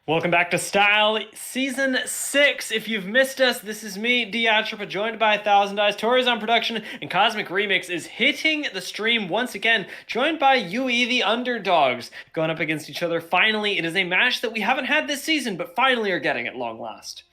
Welcome back to Style Season 6. If you've missed us, this is me, TheUnderDogs, joined by TheUnderDogs. Tori's on production, and Cosmic Remix is hitting the stream once again, joined by TheUnderDogs, going up against each other. Finally, it is a match that we haven't had this season, but finally are getting at long last.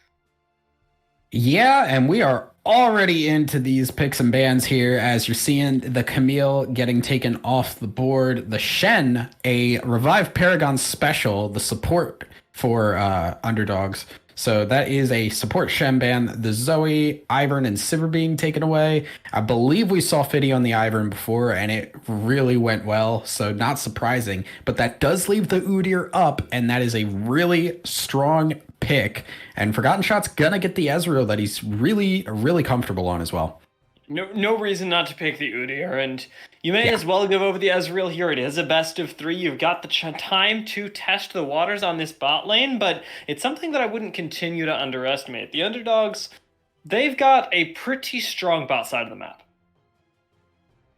Yeah, and we are already into these picks and bans here as you're seeing the Camille getting taken off the board. The Shen, a Revive Paragon special, the support for underdogs. So that is a support Shen ban. The Zoe, Ivern, and Sivir being taken away. I believe we saw Fiddy on the Ivern before, and it really went well, so not surprising. But that does leave the Udyr up, and that is a really strong pick. And Forgotten Shot's gonna get the Ezreal that he's really comfortable on as well. No reason not to pick the Udyr, and you may as well give over the Ezreal here. It is a best of 3. You've got the time to test the waters on this bot lane, but it's something that I wouldn't continue to underestimate. The Underdogs, they've got a pretty strong bot side of the map.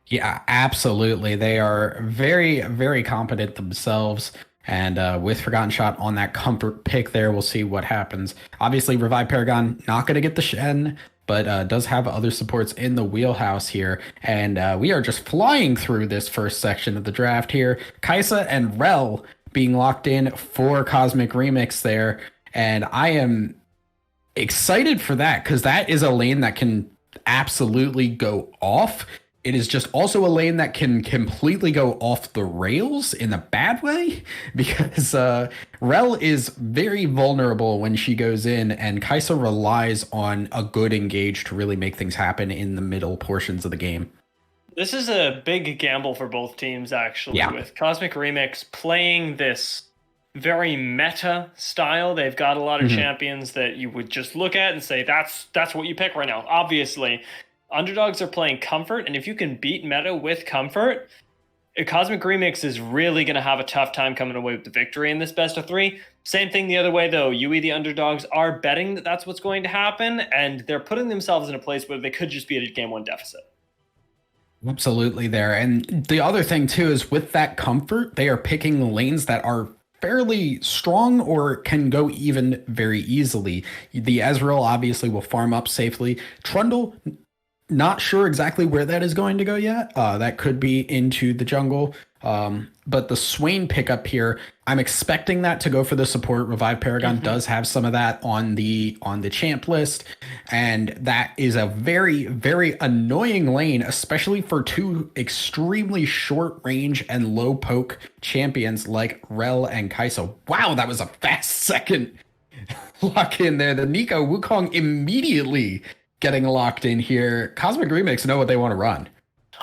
Yeah, absolutely. They are very competent themselves. And with Forgotten Shot on that comfort pick there, we'll see what happens. Obviously, Revive Paragon not going to get the Shen, but does have other supports in the wheelhouse here. And we are just flying through this first section of the draft here. Kai'Sa and Rel being locked in for Cosmic Remix there. And I am excited for that because that is a lane that can absolutely go off. It is just also a lane that can completely go off the rails in a bad way because Rel is very vulnerable when she goes in, and Kai'Sa relies on a good engage to really make things happen in the middle portions of the game. This is a big gamble for both teams, actually, with Cosmic Remix playing this very meta style. They've got a lot of champions that you would just look at and say, that's what you pick right now. Obviously, Underdogs are playing comfort, and if you can beat meta with comfort, Cosmic Remix is really going to have a tough time coming away with the victory in this best of 3. Same thing the other way, though. The Underdogs are betting that that's what's going to happen, and they're putting themselves in a place where they could just be at a game 1 deficit. Absolutely there. And the other thing, too, is with that comfort, they are picking lanes that are fairly strong or can go even very easily. The Ezreal obviously will farm up safely. Trundle, not sure exactly where that is going to go yet. That could be into the jungle. But the Swain pickup here, I'm expecting that to go for the support. Revive Paragon does have some of that on the champ list. And that is a very annoying lane, especially for two extremely short range and low poke champions like Rel and Kai'Sa. Wow, that was a fast second lock in there. The Nico Wukong immediately getting locked in here. Cosmic Remix know what they want to run.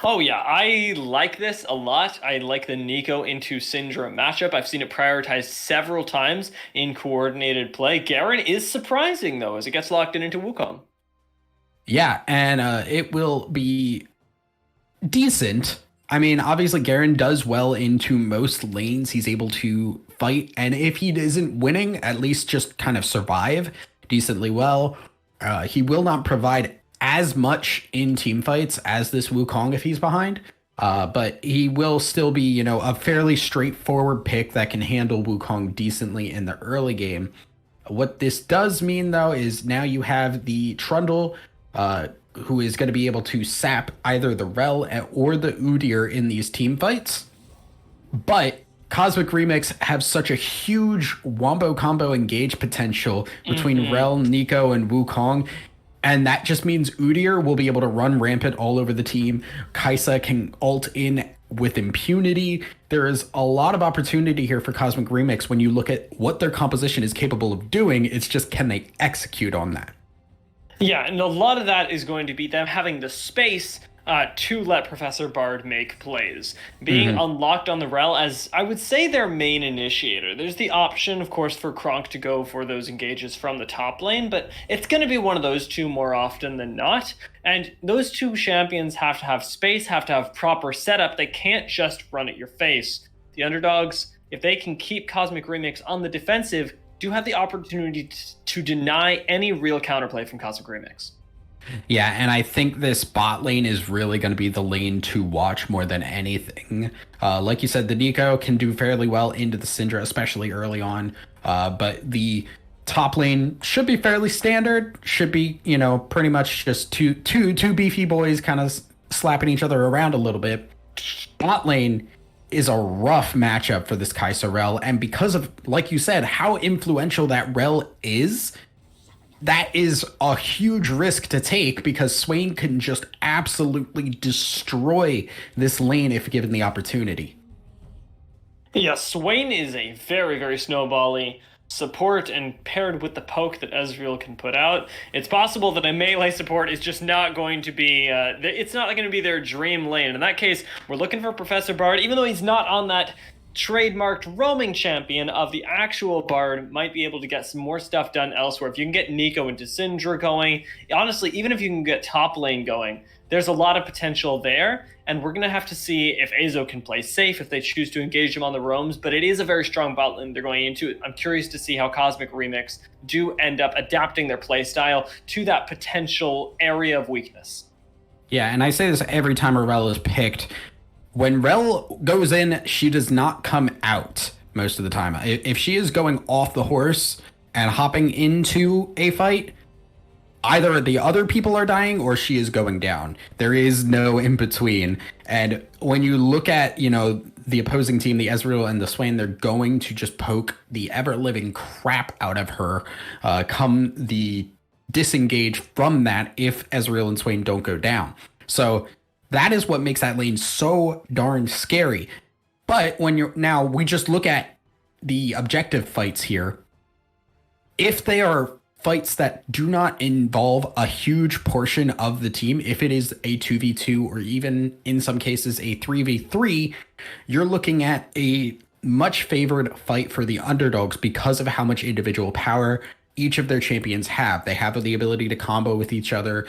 Oh yeah, I like this a lot. I like the Nico into Syndra matchup. I've seen it prioritized several times in coordinated play. Garen is surprising, though, as it gets locked in into Wukong. Yeah, and it will be decent. I mean, obviously, Garen does well into most lanes. He's able to fight, and if he isn't winning, at least just kind of survive decently well. He will not provide as much in team fights as this Wukong if he's behind, but he will still be, a fairly straightforward pick that can handle Wukong decently in the early game. What this does mean, though, is now you have the Trundle, who is going to be able to sap either the Rel or the Udyr in these team fights. But Cosmic Remix have such a huge wombo combo engage potential between Rel, Nico, and Wukong. And that just means Udyr will be able to run rampant all over the team. Kai'Sa can ult in with impunity. There is a lot of opportunity here for Cosmic Remix when you look at what their composition is capable of doing. It's just, can they execute on that? Yeah, and a lot of that is going to be them having the space to let Professor Bard make plays. Being unlocked on the Rel as, I would say, their main initiator. There's the option, of course, for Kronk to go for those engages from the top lane, but it's going to be one of those two more often than not. And those two champions have to have space, have to have proper setup. They can't just run at your face. The Underdogs, if they can keep Cosmic Remix on the defensive, do have the opportunity to deny any real counterplay from Cosmic Remix. Yeah, and I think this bot lane is really going to be the lane to watch more than anything. Like you said, the Nico can do fairly well into the Syndra, especially early on. But the top lane should be fairly standard. Should be, pretty much just two beefy boys kind of slapping each other around a little bit. Bot lane is a rough matchup for this Kai'Sa Rel, and because of, like you said, how influential that Rel is, that is a huge risk to take because Swain can just absolutely destroy this lane if given the opportunity. Yeah, Swain is a very, very snowbally support, and paired with the poke that Ezreal can put out, it's possible that a melee support is just not going to be, it's not going to be their dream lane. In that case, we're looking for Professor Bard, even though he's not on that trademarked roaming champion of the actual Bard, might be able to get some more stuff done elsewhere. If you can get Nico into Syndra going, honestly, even if you can get top lane going, there's a lot of potential there, and we're going to have to see if Azo can play safe, if they choose to engage him on the roams, but it is a very strong bot lane they're going into. I'm curious to see how Cosmic Remix do end up adapting their playstyle to that potential area of weakness. Yeah, and I say this every time a Rel is picked. When Rel goes in, she does not come out most of the time. If she is going off the horse and hopping into a fight, either the other people are dying or she is going down. There is no in between. And when you look at, the opposing team, the Ezreal and the Swain, they're going to just poke the ever-living crap out of her come the disengage from that if Ezreal and Swain don't go down. So that is what makes that lane so darn scary. But we just look at the objective fights here. If they are fights that do not involve a huge portion of the team, if it is a 2v2 or even in some cases a 3v3, you're looking at a much favored fight for the underdogs because of how much individual power each of their champions have. They have the ability to combo with each other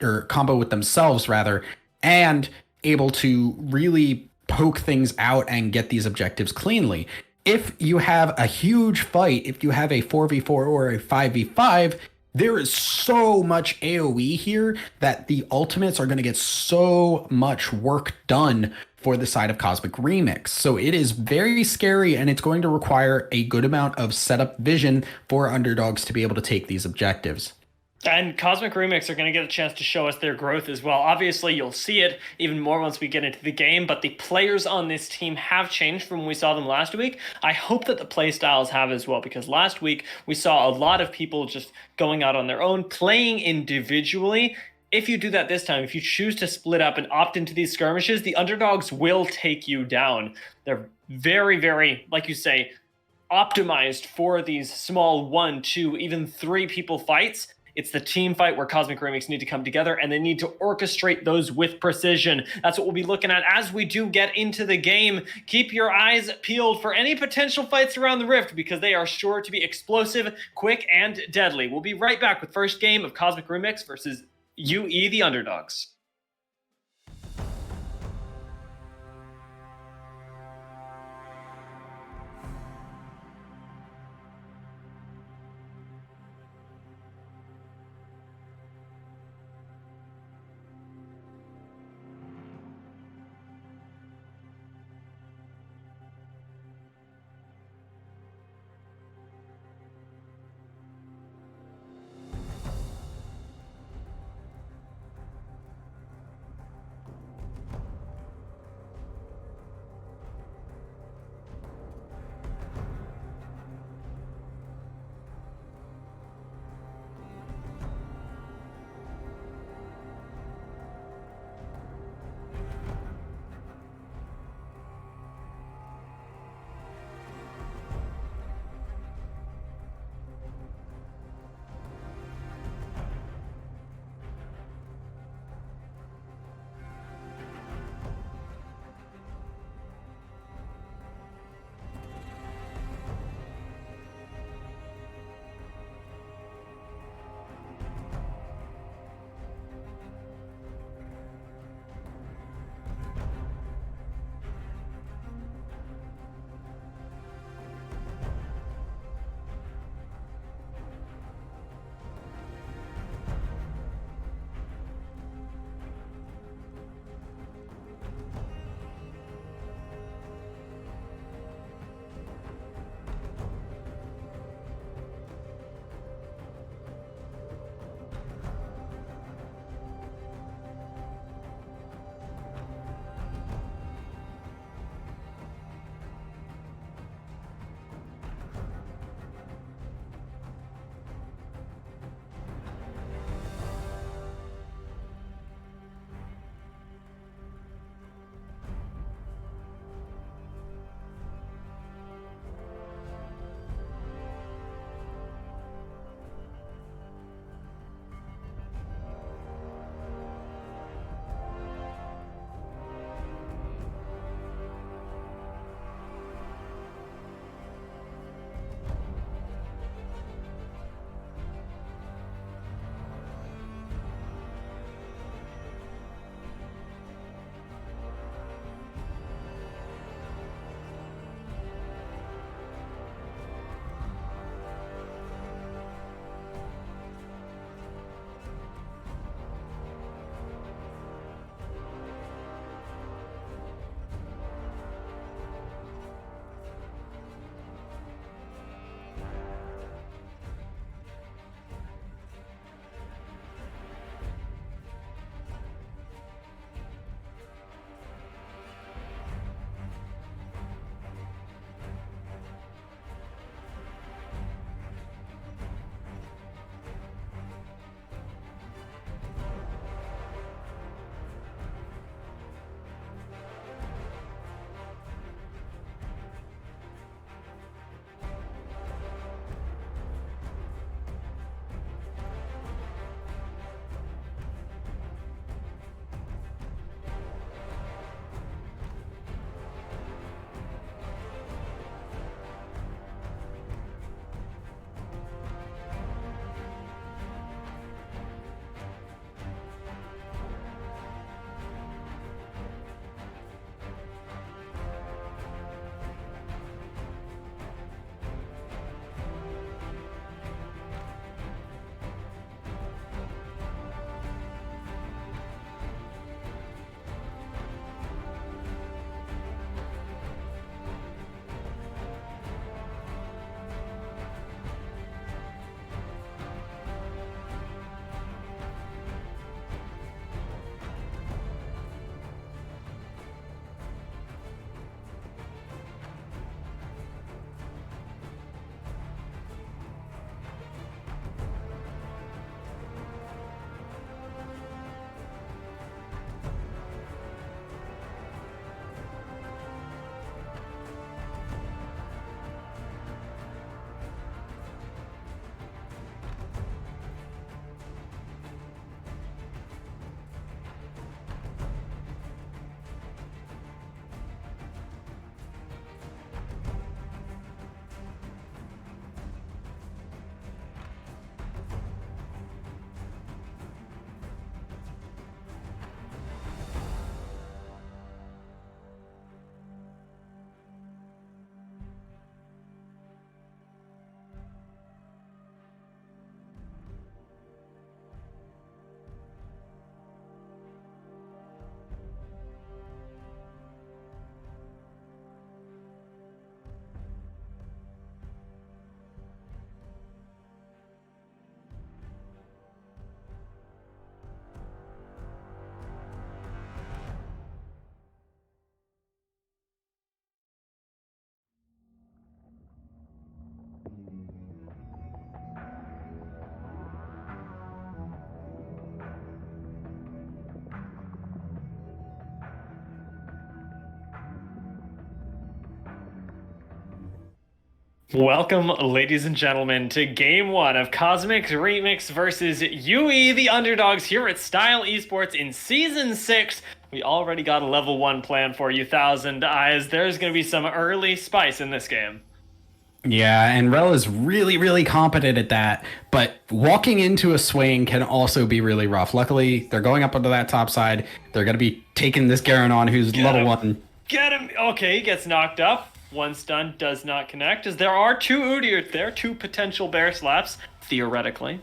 or combo with themselves rather, and able to really poke things out and get these objectives cleanly. If you have a huge fight, if you have a 4v4 or a 5v5, there is so much AoE here that the ultimates are going to get so much work done for the side of Cosmic Remix. So it is very scary, and it's going to require a good amount of setup vision for underdogs to be able to take these objectives. And Cosmic Remix are going to get a chance to show us their growth as well. Obviously, you'll see it even more once we get into the game, but the players on this team have changed from when we saw them last week. I hope that the play styles have as well, because last week we saw a lot of people just going out on their own, playing individually. If you do that this time, if you choose to split up and opt into these skirmishes, the underdogs will take you down. They're very, very, like you say, optimized for these small 1, 2, even 3 people fights. It's the team fight where Cosmic Remix need to come together, and they need to orchestrate those with precision. That's what we'll be looking at as we do get into the game. Keep your eyes peeled for any potential fights around the Rift, because they are sure to be explosive, quick, and deadly. We'll be right back with first game of Cosmic Remix versus UE, the Underdogs. Welcome, ladies and gentlemen, to Game 1 of Cosmic Remix versus UE, the underdogs, here at Style Esports in Season 6. We already got a level 1 plan for you, Thousand Eyes. There's going to be some early spice in this game. Yeah, and Rel is really, really competent at that, but walking into a swing can also be really rough. Luckily, they're going up onto that top side. They're going to be taking this Garen on, who's level 1. Get him! Okay, he gets knocked up. One stun does not connect, as there are two Udyr there, two potential bear slaps, theoretically.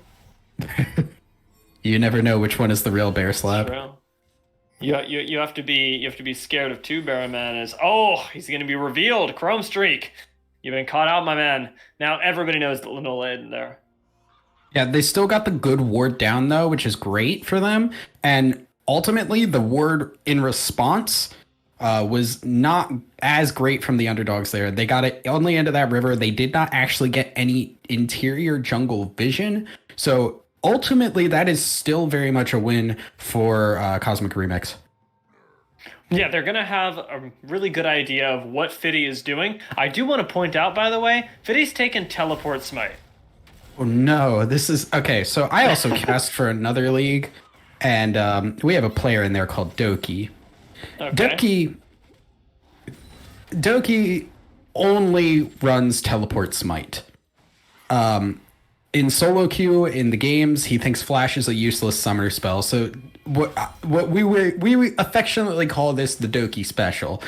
You never know which one is the real bear slap. True. You have to be scared of two Baramanas. Oh, he's gonna be revealed. Chrome streak. You've been caught out, my man. Now everybody knows that Linola isn't there. Yeah, they still got the good ward down though, which is great for them. And ultimately, the ward in response was not as great from the underdogs there. They got it only into that river. They did not actually get any interior jungle vision. So ultimately, that is still very much a win for Cosmic Remix. Yeah, they're going to have a really good idea of what Fiddy is doing. I do want to point out, by the way, Fiddy's taken Teleport Smite. Oh, no. This is... Okay, so I also cast for another league, and we have a player in there called Doki. Okay. Doki only runs Teleport Smite. In solo queue in the games, he thinks Flash is a useless summoner spell. So what we affectionately call this the Doki special.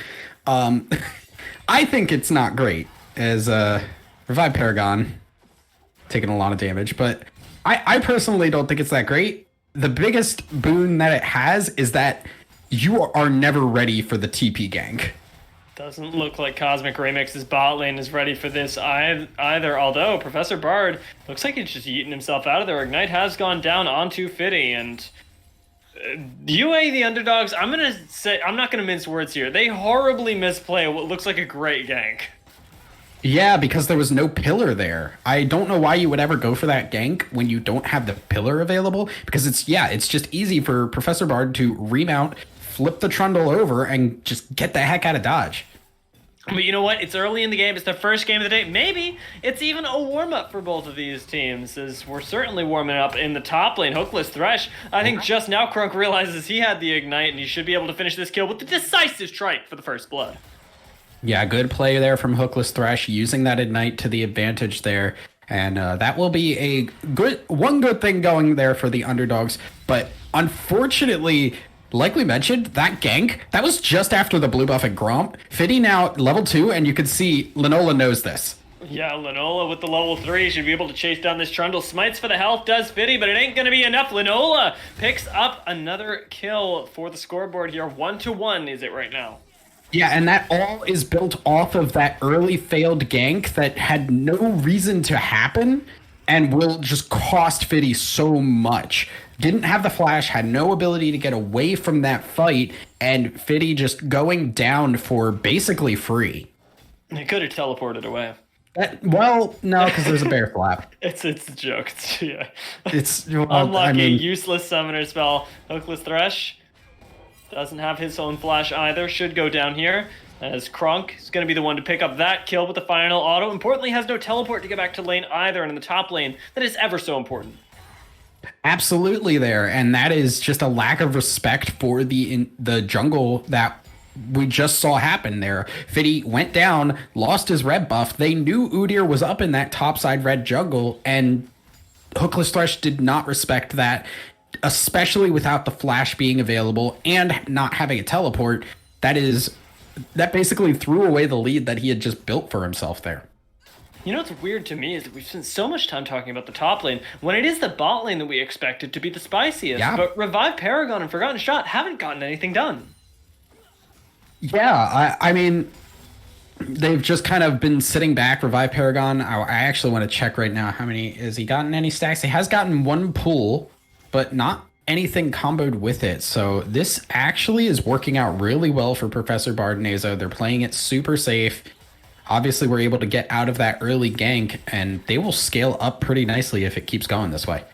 I think it's not great as Revive Paragon taking a lot of damage, but I personally don't think it's that great. The biggest boon that it has is that you are never ready for the TP gank. Doesn't look like Cosmic Remix's bot lane is ready for this either, although Professor Bard looks like he's just yeeting himself out of there. Ignite has gone down onto Fiddy, and UA, the underdogs, I'm not going to mince words here. They horribly misplay what looks like a great gank. Yeah, because there was no pillar there. I don't know why you would ever go for that gank when you don't have the pillar available, because it's just easy for Professor Bard to remount, flip the Trundle over, and just get the heck out of dodge. But you know what? It's early in the game. It's the first game of the day. Maybe it's even a warm-up for both of these teams, as we're certainly warming up in the top lane. Hookless Thresh, I think just now Crunk realizes he had the Ignite, and he should be able to finish this kill with the decisive strike for the first blood. Yeah, good play there from Hookless Thresh, using that Ignite to the advantage there. And that will be a one good thing going there for the underdogs. But unfortunately, like we mentioned, that gank, that was just after the blue buff at Gromp. Fiddy now level 2, and you can see Linola knows this. Yeah, Linola with the level 3 should be able to chase down this Trundle. Smites for the health does Fiddy, but it ain't going to be enough. Linola picks up another kill for the scoreboard here. 1-1 is it right now. Yeah, and that all is built off of that early failed gank that had no reason to happen and will just cost Fiddy so much. Didn't have the flash, had no ability to get away from that fight, and Fiddy just going down for basically free. He could have teleported away. Well, no, because there's a bear flap. It's a joke. It's unlucky, useless summoner spell. Hookless Thresh doesn't have his own flash either. Should go down here, as Crunk is going to be the one to pick up that kill with the final auto. Importantly, has no teleport to get back to lane either, and in the top lane, that is ever so important. Absolutely there, and that is just a lack of respect for the jungle that we just saw happen there. Fiddy went down, lost his red buff. They knew Udyr was up in that topside red jungle, and Hookless Thresh did not respect that, especially without the flash being available and not having a teleport. That basically threw away the lead that he had just built for himself there. You know what's weird to me is that we've spent so much time talking about the top lane when it is the bot lane that we expected to be the spiciest. Yeah. But Revive Paragon and Forgotten Shot haven't gotten anything done. Yeah, I mean, they've just kind of been sitting back. Revive Paragon, I actually want to check right now how many, has he gotten any stacks? He has gotten one pull, but not anything comboed with it. So this actually is working out really well for Professor Bard and Azo. They're playing it super safe. Obviously, we're able to get out of that early gank, and they will scale up pretty nicely if it keeps going this way.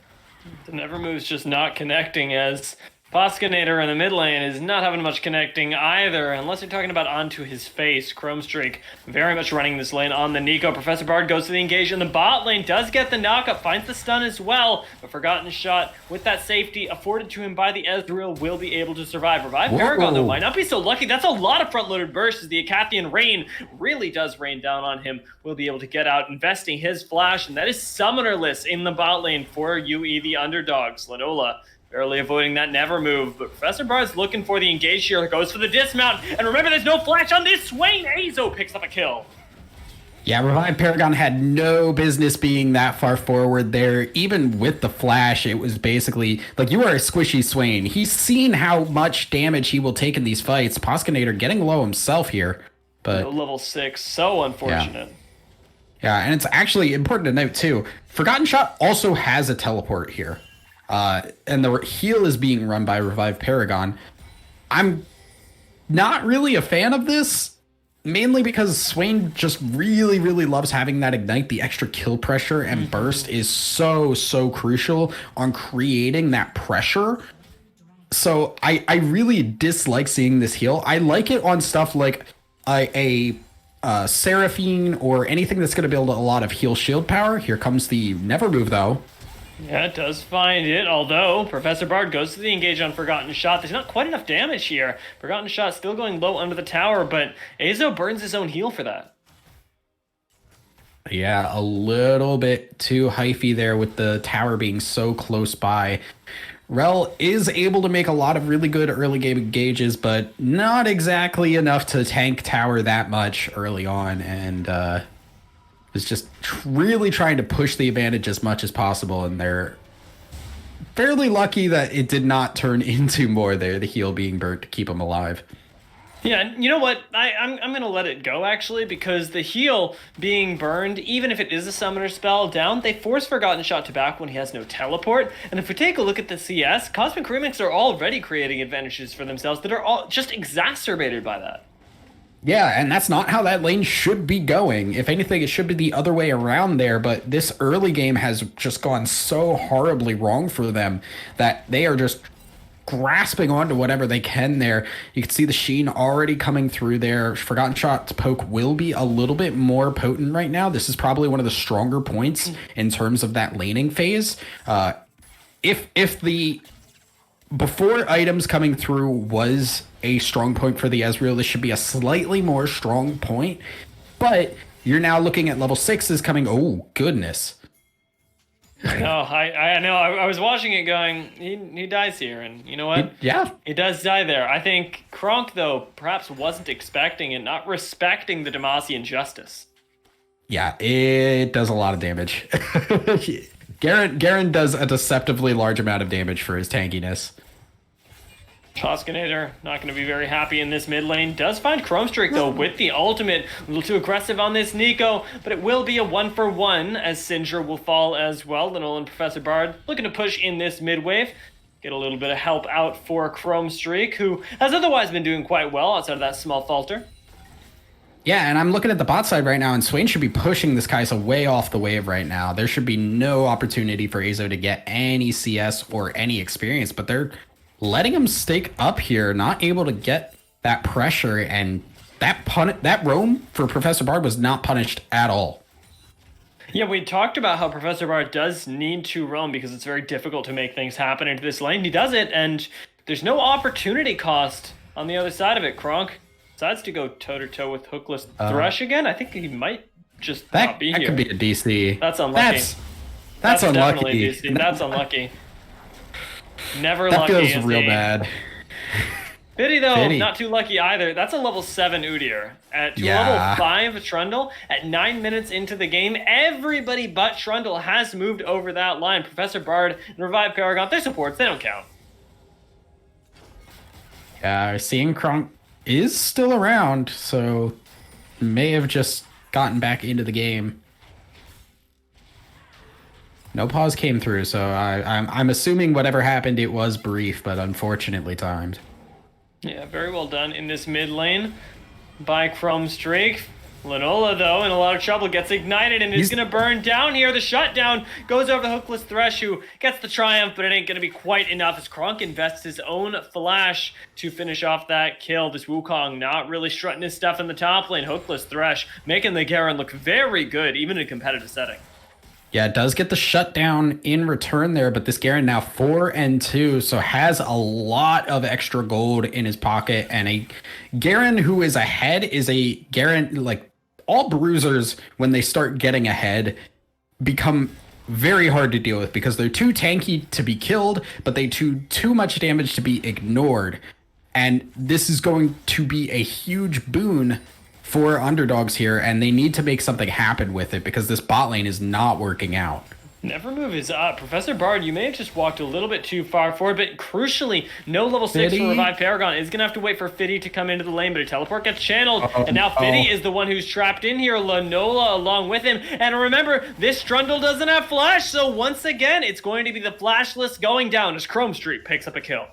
The Nevermove's just not connecting as Poskinator in the mid lane is not having much connecting either, unless you're talking about onto his face. Chromestreak very much running this lane on the Nico. Professor Bard goes to the engage in the bot lane, does get the knockup, finds the stun as well, but Forgotten Shot, with that safety afforded to him by the Ezreal, will be able to survive. Revive Paragon, though, might not be so lucky. That's a lot of front-loaded bursts as the Acathian rain really does rain down on him. Will be able to get out, investing his flash, and that is summonerless in the bot lane for UE, the underdogs. Linola barely avoiding that never move, but Professor Bard's looking for the engage here, goes for the dismount, and remember there's no flash on this Swain. Azo picks up a kill. Yeah, Revive Paragon had no business being that far forward there. Even with the flash, it was basically like, you are a squishy Swain. He's seen how much damage he will take in these fights. Poskinator getting low himself here, but no level 6, so unfortunate. Yeah, and it's actually important to note too, Forgotten Shot also has a teleport here. And the heal is being run by Revive Paragon. I'm not really a fan of this, mainly because Swain just really, really loves having that ignite. The extra kill pressure and burst is so crucial on creating that pressure. So I really dislike seeing this heal. I like it on stuff like a Seraphine or anything that's going to build a lot of heal shield power. Here comes the never move though. Yeah, it does find it, although Professor Bard goes to the engage on Forgotten Shot. There's not quite enough damage here. Forgotten Shot still going low under the tower, but Azo burns his own heal for that. Yeah, a little bit too hyphy there with the tower being so close by. Rel is able to make a lot of really good early game engages, but not exactly enough to tank tower that much early on, and is just really trying to push the advantage as much as possible, and they're fairly lucky that it did not turn into more there, the heal being burnt to keep them alive. Yeah, you know what? I'm going to let it go, actually, because the heal being burned, even if it is a summoner spell down, they force Forgotten Shot to back when he has no teleport. And if we take a look at the CS, Cosmic Remix are already creating advantages for themselves that are all just exacerbated by that. Yeah, and that's not how that lane should be going. If anything, it should be the other way around there, but this early game has just gone so horribly wrong for them that they are just grasping onto whatever they can there. You can see the Sheen already coming through there. Forgotten Shot's poke will be a little bit more potent right now. This is probably one of the stronger points in terms of that laning phase. If the before items coming through was a strong point for the Ezreal, this should be a slightly more strong point, but you're now looking at level 6s coming. Oh goodness. No, I know. I was watching it going, he dies here, and you know what? He does die there. I think Kronk, though, perhaps wasn't expecting it, not respecting the Demacian justice. Yeah, it does a lot of damage. Garen does a deceptively large amount of damage for his tankiness. Poskinator not going to be very happy in this mid lane. Does find Chromestreak, though, with the ultimate. A little too aggressive on this Nico, but it will be a 1-for-1 as Sindra will fall as well. Linola and Professor Bard looking to push in this mid wave. Get a little bit of help out for Chromestreak, who has otherwise been doing quite well outside of that small falter. Yeah, and I'm looking at the bot side right now, and Swain should be pushing this Kai'Sa way off the wave right now. There should be no opportunity for Azo to get any CS or any experience, but they're letting him stake up here, not able to get that pressure, and that roam for Professor Bard was not punished at all. Yeah, we talked about how Professor Bard does need to roam because it's very difficult to make things happen into this lane. He does it, and there's no opportunity cost on the other side of it. Kronk decides to go toe-to-toe with Hookless Thresh again. I think he might just not be here. That could be a DC. That's unlucky. That's unlucky. Definitely DC. That's unlucky. Never that lucky. That feels real bad. Biddy, though, not too lucky either. That's a level 7 Udyr. At level 5 Trundle, at 9 minutes into the game, everybody but Trundle has moved over that line. Professor Bard and Revive Paragon, their supports, they don't count. Yeah, seeing Kronk is still around, so may have just gotten back into the game. No pause came through, so I'm assuming whatever happened, it was brief, but unfortunately timed. Yeah, very well done in this mid lane by Chromestreak. Linola, though, in a lot of trouble, gets ignited and is going to burn down here. The shutdown goes over the hookless Thresh, who gets the triumph, but it ain't going to be quite enough as Kronk invests his own flash to finish off that kill. This Wukong not really strutting his stuff in the top lane. Hookless Thresh making the Garen look very good, even in a competitive setting. Yeah, it does get the shutdown in return there, but this Garen now 4-2, so has a lot of extra gold in his pocket. And a Garen who is ahead is a Garen, like, all bruisers, when they start getting ahead, become very hard to deal with because they're too tanky to be killed, but they do too much damage to be ignored. And this is going to be a huge boon for underdogs here, and they need to make something happen with it because this bot lane is not working out. Never move is up. Professor Bard, you may have just walked a little bit too far forward, but crucially, no level 6 for Revive Paragon. Is going to have to wait for Fiddy to come into the lane, but a teleport gets channeled, and now Fiddy is the one who's trapped in here. Linola along with him. And remember, this Trundle doesn't have flash, so once again, it's going to be the flashless going down as Chrome Street picks up a kill.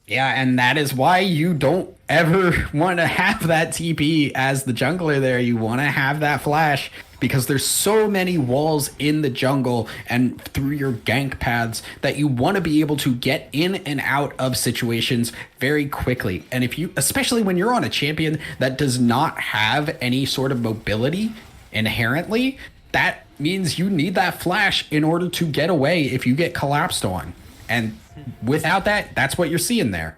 Yeah, and that is why you don't ever want to have that TP as the jungler there. You want to have that flash because there's so many walls in the jungle and through your gank paths that you want to be able to get in and out of situations very quickly. And if you, especially when you're on a champion that does not have any sort of mobility inherently, that means you need that flash in order to get away if you get collapsed on. And without that, that's what you're seeing there.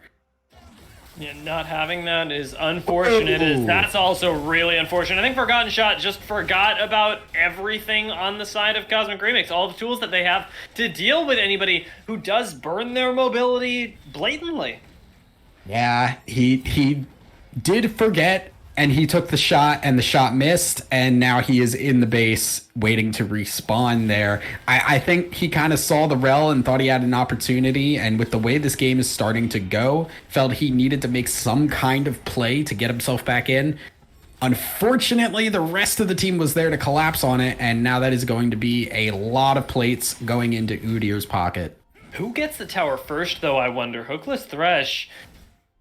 Yeah, not having that is unfortunate. That's also really unfortunate. I think Forgotten Shot just forgot about everything on the side of Cosmic Remix. All the tools that they have to deal with anybody who does burn their mobility blatantly. Yeah, he did forget, and he took the shot, and the shot missed, and now he is in the base waiting to respawn there. I think he kind of saw the rel and thought he had an opportunity, and with the way this game is starting to go, felt he needed to make some kind of play to get himself back in. Unfortunately, the rest of the team was there to collapse on it, and now that is going to be a lot of plates going into Udyr's pocket. Who gets the tower first, though, I wonder? Hookless Thresh.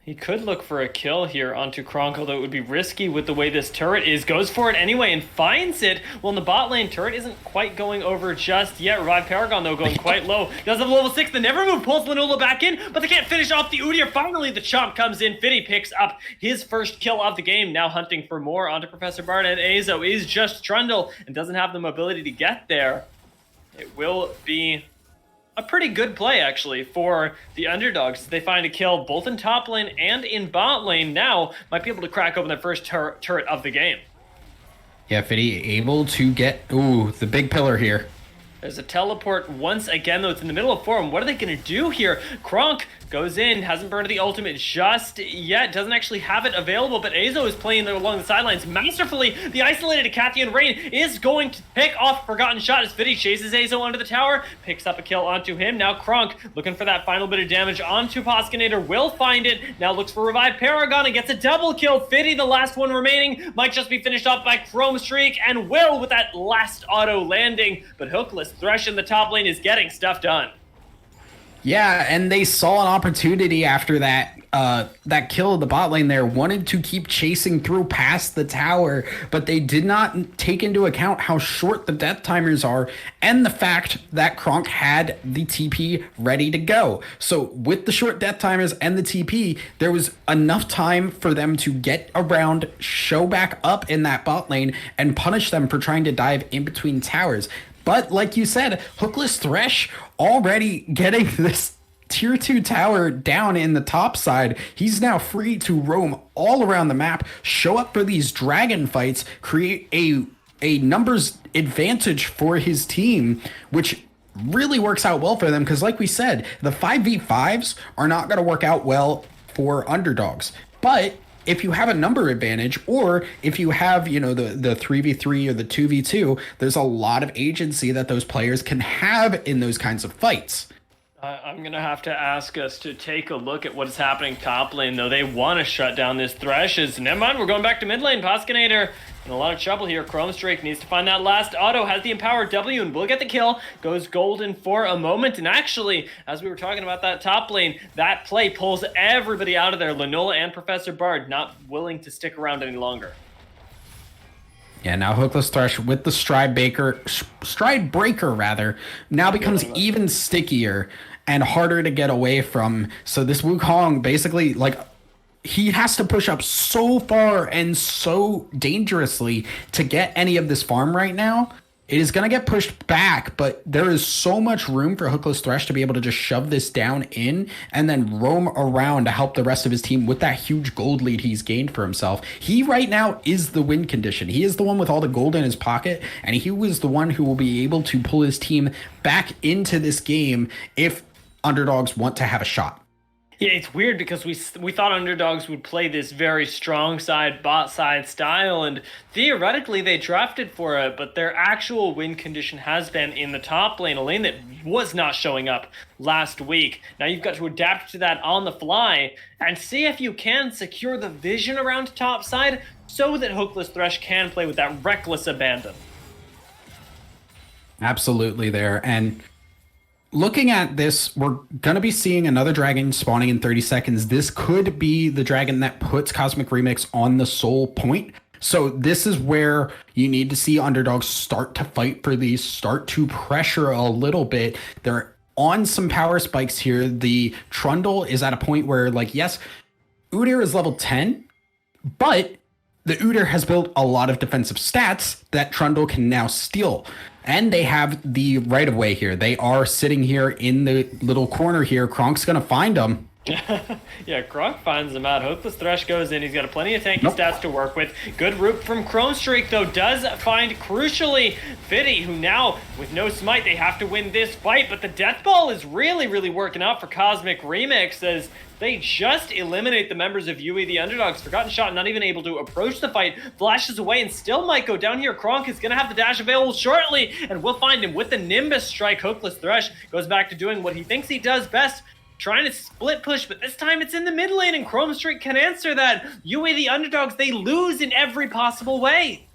He could look for a kill here onto Kronk, although it would be risky with the way this turret is. Goes for it anyway and finds it. Well, in the bot lane, turret isn't quite going over just yet. Revive Paragon, though, going quite low. Does have level 6. The Never Move pulls Linola back in, but they can't finish off the Udyr. Finally, the chomp comes in. Fiddy picks up his first kill of the game. Now hunting for more onto Professor Bard, and Azo is just Trundle and doesn't have the mobility to get there. It will be a pretty good play, actually, for the underdogs. They find a kill both in top lane and in bot lane. Now might be able to crack open their first turret of the game. Yeah, Fiddy able to get, the big pillar here. There's a teleport once again, though. It's in the middle of Forum. What are they going to do here? Kronk goes in, hasn't burned the ultimate just yet, doesn't actually have it available, but Azo is playing along the sidelines masterfully. The isolated Cathian Rain is going to pick off Forgotten Shot as Fiddy chases Azo onto the tower, picks up a kill onto him. Now Kronk looking for that final bit of damage onto Poskinator, will find it. Now looks for Revive Paragon and gets a double kill. Fiddy, the last one remaining, might just be finished off by Chrome Streak, and will with that last auto landing, but Hookless Thresh in the top lane is getting stuff done. Yeah, and they saw an opportunity after that that kill of the bot lane there, wanted to keep chasing through past the tower, but they did not take into account how short the death timers are and the fact that Kronk had the TP ready to go. So with the short death timers and the TP, there was enough time for them to get around, show back up in that bot lane, and punish them for trying to dive in between towers. But like you said, Hookless Thresh already getting this tier 2 tower down in the top side. He's now free to roam all around the map, show up for these dragon fights, create a numbers advantage for his team, which really works out well for them because like we said, the 5v5s are not going to work out well for underdogs. But if you have a number advantage, or if you have, the 3v3 or the 2v2, there's a lot of agency that those players can have in those kinds of fights. I'm going to have to ask us to take a look at what is happening top lane, though. They want to shut down this Thresh. Never mind, we're going back to mid lane. Poskinator in a lot of trouble here. Chrome Strike needs to find that last auto, has the empowered W, and will get the kill. Goes golden for a moment, and actually, as we were talking about that top lane, that play pulls everybody out of there. Linola and Professor Bard not willing to stick around any longer. Yeah, now Hookless Thresh with the Stride Breaker rather, now becomes even stickier and harder to get away from. So this Wukong basically, like, he has to push up so far and so dangerously to get any of this farm right now. It is going to get pushed back, but there is so much room for Hookless Thresh to be able to just shove this down in and then roam around to help the rest of his team with that huge gold lead he's gained for himself. He right now is the win condition. He is the one with all the gold in his pocket, and he was the one who will be able to pull his team back into this game if underdogs want to have a shot. Yeah, it's weird because we thought underdogs would play this very strong side, bot side style, and theoretically they drafted for it, but their actual win condition has been in the top lane, a lane that was not showing up last week. Now you've got to adapt to that on the fly and see if you can secure the vision around top side so that Hookless Thresh can play with that reckless abandon. Absolutely there, and looking at this, we're going to be seeing another dragon spawning in 30 seconds. This could be the dragon that puts Cosmic Remix on the soul point. So this is where you need to see underdogs start to fight for these, start to pressure a little bit. They're on some power spikes here. The Trundle is at a point where, like, yes, Udyr is level 10, but the Udyr has built a lot of defensive stats that Trundle can now steal. And they have the right of way here. They are sitting here in the little corner here. Kronk's going to find them. Yeah, Kronk finds him out. Hookless Thresh goes in. He's got plenty of tanky stats to work with. Good root from Chrome Streak, though, does find, crucially, Fiddy, who now, with no smite, they have to win this fight. But the Death Ball is really, really working out for Cosmic Remix as they just eliminate the members of UE, the underdogs. Forgotten Shot not even able to approach the fight. Flashes away and still might go down here. Kronk is going to have the dash available shortly, and we'll find him with the Nimbus Strike. Hookless Thresh goes back to doing what he thinks he does best, trying to split push, but this time it's in the mid lane, and Chrome Streak can answer that. UE, the underdogs, they lose in every possible way.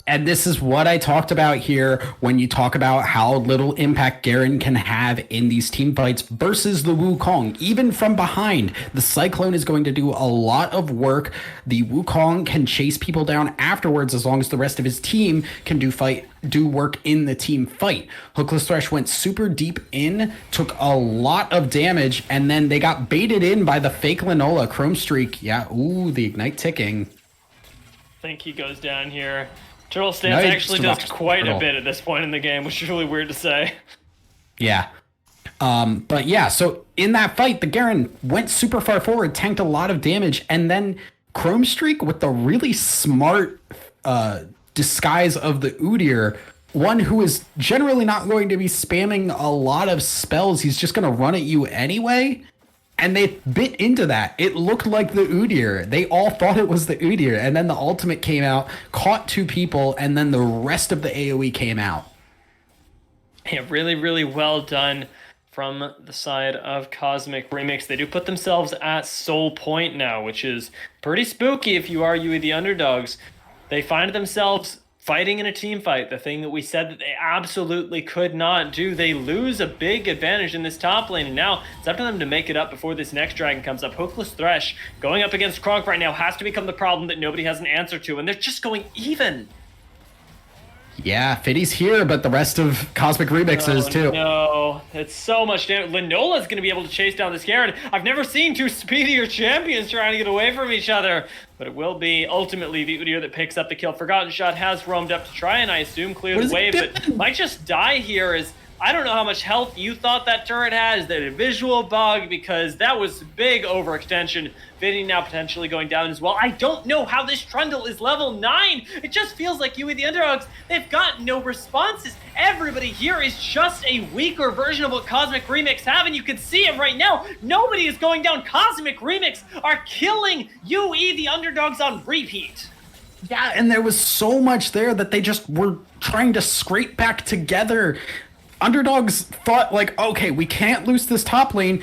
And this is what I talked about here when you talk about how little impact Garen can have in these team fights versus the Wukong. Even from behind, the Cyclone is going to do a lot of work. The Wukong can chase people down afterwards as long as the rest of his team can do work in the team fight. Hookless Thresh went super deep in, took a lot of damage, and then they got baited in by the fake Linola. Chrome Streak, yeah, ooh, the Ignite ticking. I think he goes down here. Turtle Stance actually does quite a bit at this point in the game, which is really weird to say. Yeah. But yeah, so in that fight, the Garen went super far forward, tanked a lot of damage, and then Chrome Streak with the really smart disguise of the Udyr, one who is generally not going to be spamming a lot of spells. He's just going to run at you anyway. And they bit into that. It looked like the Udyr. They all thought it was the Udyr. And then the ultimate came out, caught two people, and then the rest of the AoE came out. Yeah, really, really well done from the side of Cosmic Remix. They do put themselves at soul point now, which is pretty spooky if you are UE, the underdogs. They find themselves fighting in a team fight, the thing that we said that they absolutely could not do. They lose a big advantage in this top lane, and now it's up to them to make it up before this next dragon comes up. Hookless Thresh going up against Kronk right now has to become the problem that nobody has an answer to, and they're just going even. Yeah, Fiddy's here, but the rest of Cosmic Remix is too. No, it's so much damage. Linola's going to be able to chase down this Garen. I've never seen two speedier champions trying to get away from each other, but it will be ultimately the Udyr that picks up the kill. Forgotten Shot has roamed up to try and, I assume, clear the wave, but might just die here as I don't know how much health you thought that turret had. Is that a visual bug? Because that was big overextension. Vinny now potentially going down as well. I don't know how this Trundle is level 9. It just feels like UE, the underdogs, they've got no responses. Everybody here is just a weaker version of what Cosmic Remix have, and you can see it right now. Nobody is going down. Cosmic Remix are killing UE, the underdogs, on repeat. Yeah, and there was so much there that they just were trying to scrape back together. Underdogs thought, like, okay, we can't lose this top lane.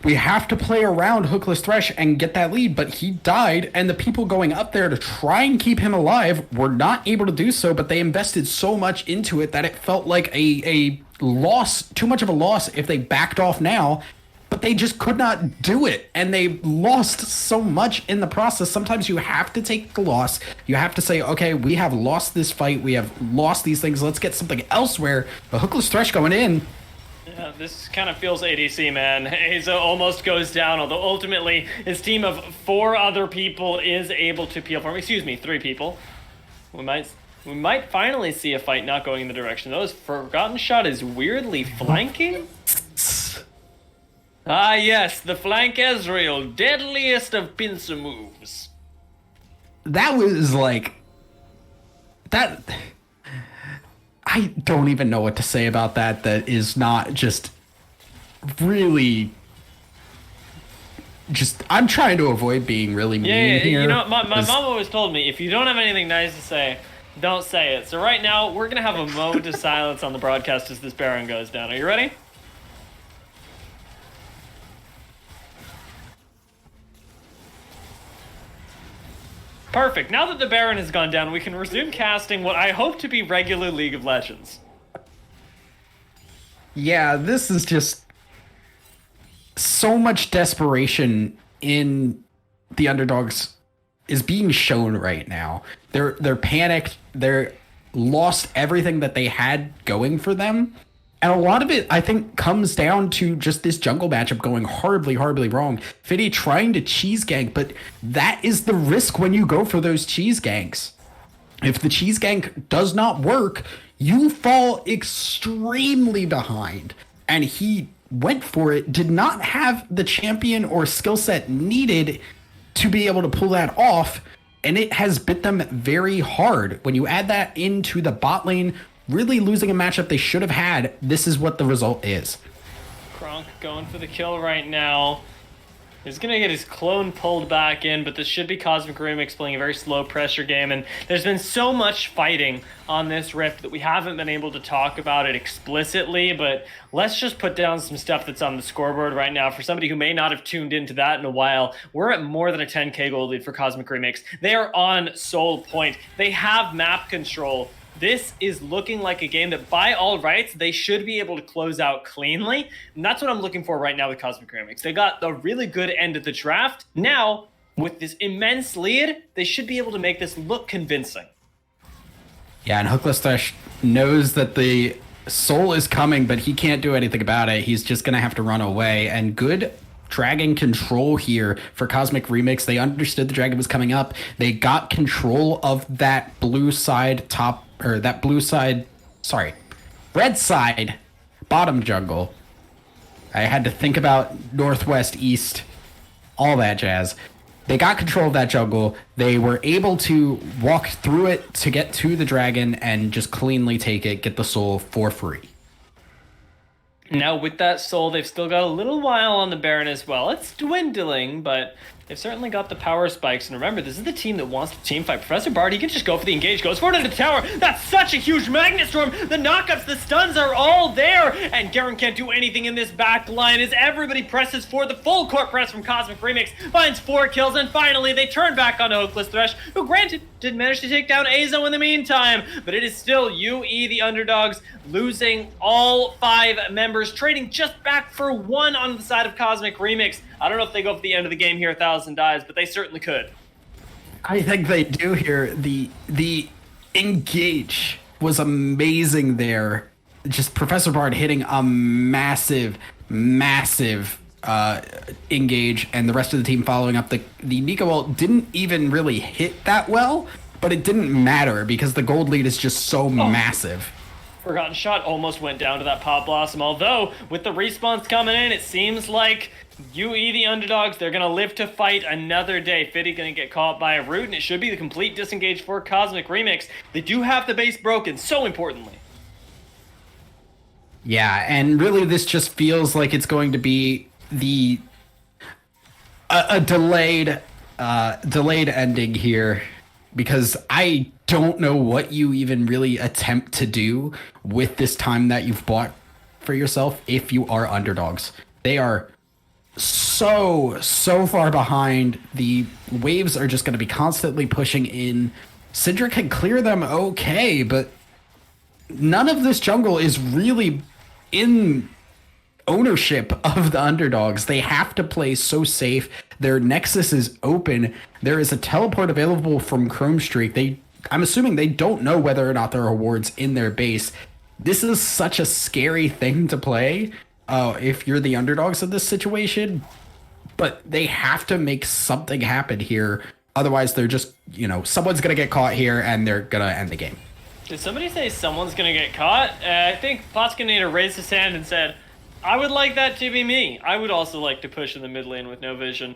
We have to play around Hookless Thresh and get that lead, but he died, and the people going up there to try and keep him alive were not able to do so, but they invested so much into it that it felt like a loss, too much of a loss if they backed off now. but they just could not do it. And they lost so much in the process. Sometimes you have to take the loss. You have to say, okay, we have lost this fight. We have lost these things. Let's get something elsewhere. But Hookless Thresh going in. Yeah, this kind of feels ADC, man. Asa almost goes down, although ultimately his team of 4 other people is able to peel for him. Excuse me, 3 people. We might finally see a fight not going in the direction. Those Forgotten Shot is weirdly flanking? Ah, yes, the flank Ezreal, deadliest of pincer moves. That was like... That... I don't even know what to say about that. That is not just really... Just, I'm trying to avoid being really mean here. You know, my mom always told me, if you don't have anything nice to say, don't say it. So right now, we're going to have a moment of silence on the broadcast as this Baron goes down. Are you ready? Perfect. Now that the Baron has gone down, we can resume casting what I hope to be regular League of Legends. Yeah, this is just so much desperation in the underdogs is being shown right now. They're panicked. They're lost everything that they had going for them. And a lot of it, I think, comes down to just this jungle matchup going horribly, horribly wrong. Fiddy trying to cheese gank, but that is the risk when you go for those cheese ganks. If the cheese gank does not work, you fall extremely behind. And he went for it, did not have the champion or skill set needed to be able to pull that off. And it has bit them very hard. When you add that into the bot lane, really losing a matchup they should have had, this is what the result is. Kronk going for the kill right now. He's going to get his clone pulled back in, but this should be Cosmic Remix playing a very slow pressure game, and there's been so much fighting on this Rift that we haven't been able to talk about it explicitly, but let's just put down some stuff that's on the scoreboard right now. For somebody who may not have tuned into that in a while, we're at more than a 10k gold lead for Cosmic Remix. They are on Soul Point. They have map control. This is looking like a game that, by all rights, they should be able to close out cleanly. And that's what I'm looking for right now with Cosmic Remix. They got the really good end of the draft. Now, with this immense lead, they should be able to make this look convincing. Yeah, and Hookless Thresh knows that the soul is coming, but he can't do anything about it. He's just going to have to run away. And good dragon control here for Cosmic Remix. They understood the dragon was coming up. They got control of that blue side top, or that blue side, sorry, red side bottom jungle. I had to think about northwest, east, all that jazz. They got control of that jungle. They were able to walk through it to get to the dragon and just cleanly take it, get the soul for free. Now, with that soul, they've still got a little while on the Baron as well. It's dwindling, but they've certainly got the power spikes. And remember, this is the team that wants to team fight. Professor Bard, he can just go for the engage, goes for it into the tower. That's such a huge Magnet Storm. The knockups, the stuns are all there. And Garen can't do anything in this back line as everybody presses for the full court press from Cosmic Remix. Finds 4 kills, and finally they turn back on Hookless Thresh, who granted did manage to take down Azo in the meantime. But it is still UE, the underdogs, losing all 5 members, trading just back for 1 on the side of Cosmic Remix. I don't know if they go for the end of the game here, 1,000 dies, but they certainly could. I think they do here. The engage was amazing there. Just Professor Bard hitting a massive engage, and the rest of the team following up. The Nico ult didn't even really hit that well, but it didn't matter because the gold lead is just so massive. Forgotten Shot almost went down to that Pop Blossom, although with the respawns coming in, it seems like UE, the underdogs, they're going to live to fight another day. Fiddy going to get caught by a root, and it should be the complete disengage for Cosmic Remix. They do have the base broken, so importantly. Yeah, and really this just feels like it's going to be a delayed ending here, because I don't know what you even really attempt to do with this time that you've bought for yourself if you are underdogs. They are so far behind. The waves are just going to be constantly pushing in. Syndra can clear them okay, but none of this jungle is really in ownership of the underdogs. They have to play so safe. Their nexus is open. There is a teleport available from Chrome Streak. I'm assuming they don't know whether or not there are wards in their base. This is such a scary thing to play if you're the underdogs in this situation. But they have to make something happen here. Otherwise, they're just, someone's going to get caught here and they're going to end the game. Did somebody say someone's going to get caught? I think Potskinator raised his hand and said, I would like that to be me. I would also like to push in the mid lane with no vision.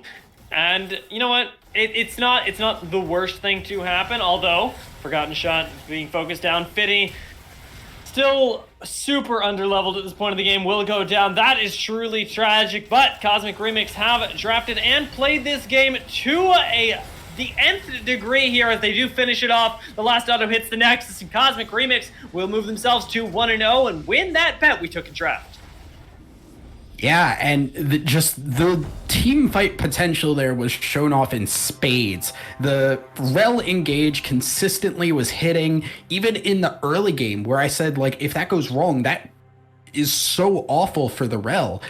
And you know what? It's not the worst thing to happen, although Forgotten Shot being focused down, Fitty still super underleveled at this point of the game, will go down. That is truly tragic, but Cosmic Remix have drafted and played this game to the nth degree here as they do finish it off. The last auto hits the Nexus, and Cosmic Remix will move themselves to 1-0 and win that bet we took in draft. Yeah, and the team fight potential there was shown off in spades. The Rel engage consistently was hitting, even in the early game, where I said, like, if that goes wrong, that is so awful for the Rel.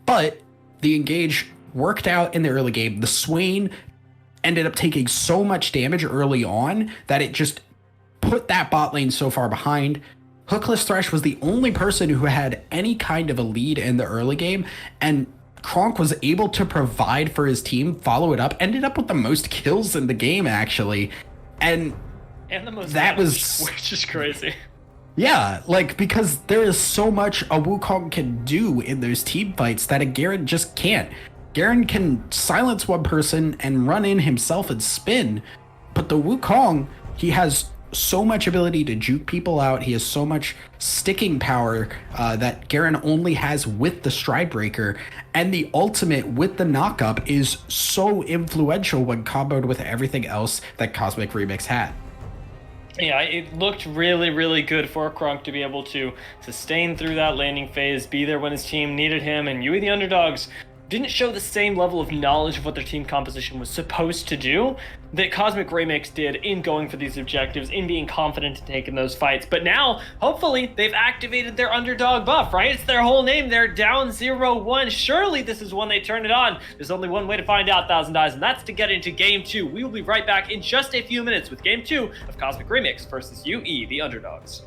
But the engage worked out in the early game. The Swain ended up taking so much damage early on that it just put that bot lane so far behind. Hookless Thresh was the only person who had any kind of a lead in the early game, and Kronk was able to provide for his team, follow it up, ended up with the most kills in the game, actually. And the most that damage, which is crazy. Yeah, like, because there is so much a Wukong can do in those team fights that a Garen just can't. Garen can silence one person and run in himself and spin, but the Wukong, he has so much ability to juke people out. He has so much sticking power that Garen only has with the Stride Breaker, and the ultimate with the knockup is so influential when comboed with everything else that Cosmic Remix had. Yeah, it looked really, really good for Kronk to be able to sustain through that landing phase, be there when his team needed him, and you, the underdogs, didn't show the same level of knowledge of what their team composition was supposed to do that Cosmic Remix did in going for these objectives, in being confident in taking those fights. But now, hopefully, they've activated their underdog buff, right? It's their whole name. They're down 0-1. Surely this is when they turn it on. There's only one way to find out, Thousand Eyes, and that's to get into Game 2. We will be right back in just a few minutes with Game 2 of Cosmic Remix versus UE, the underdogs.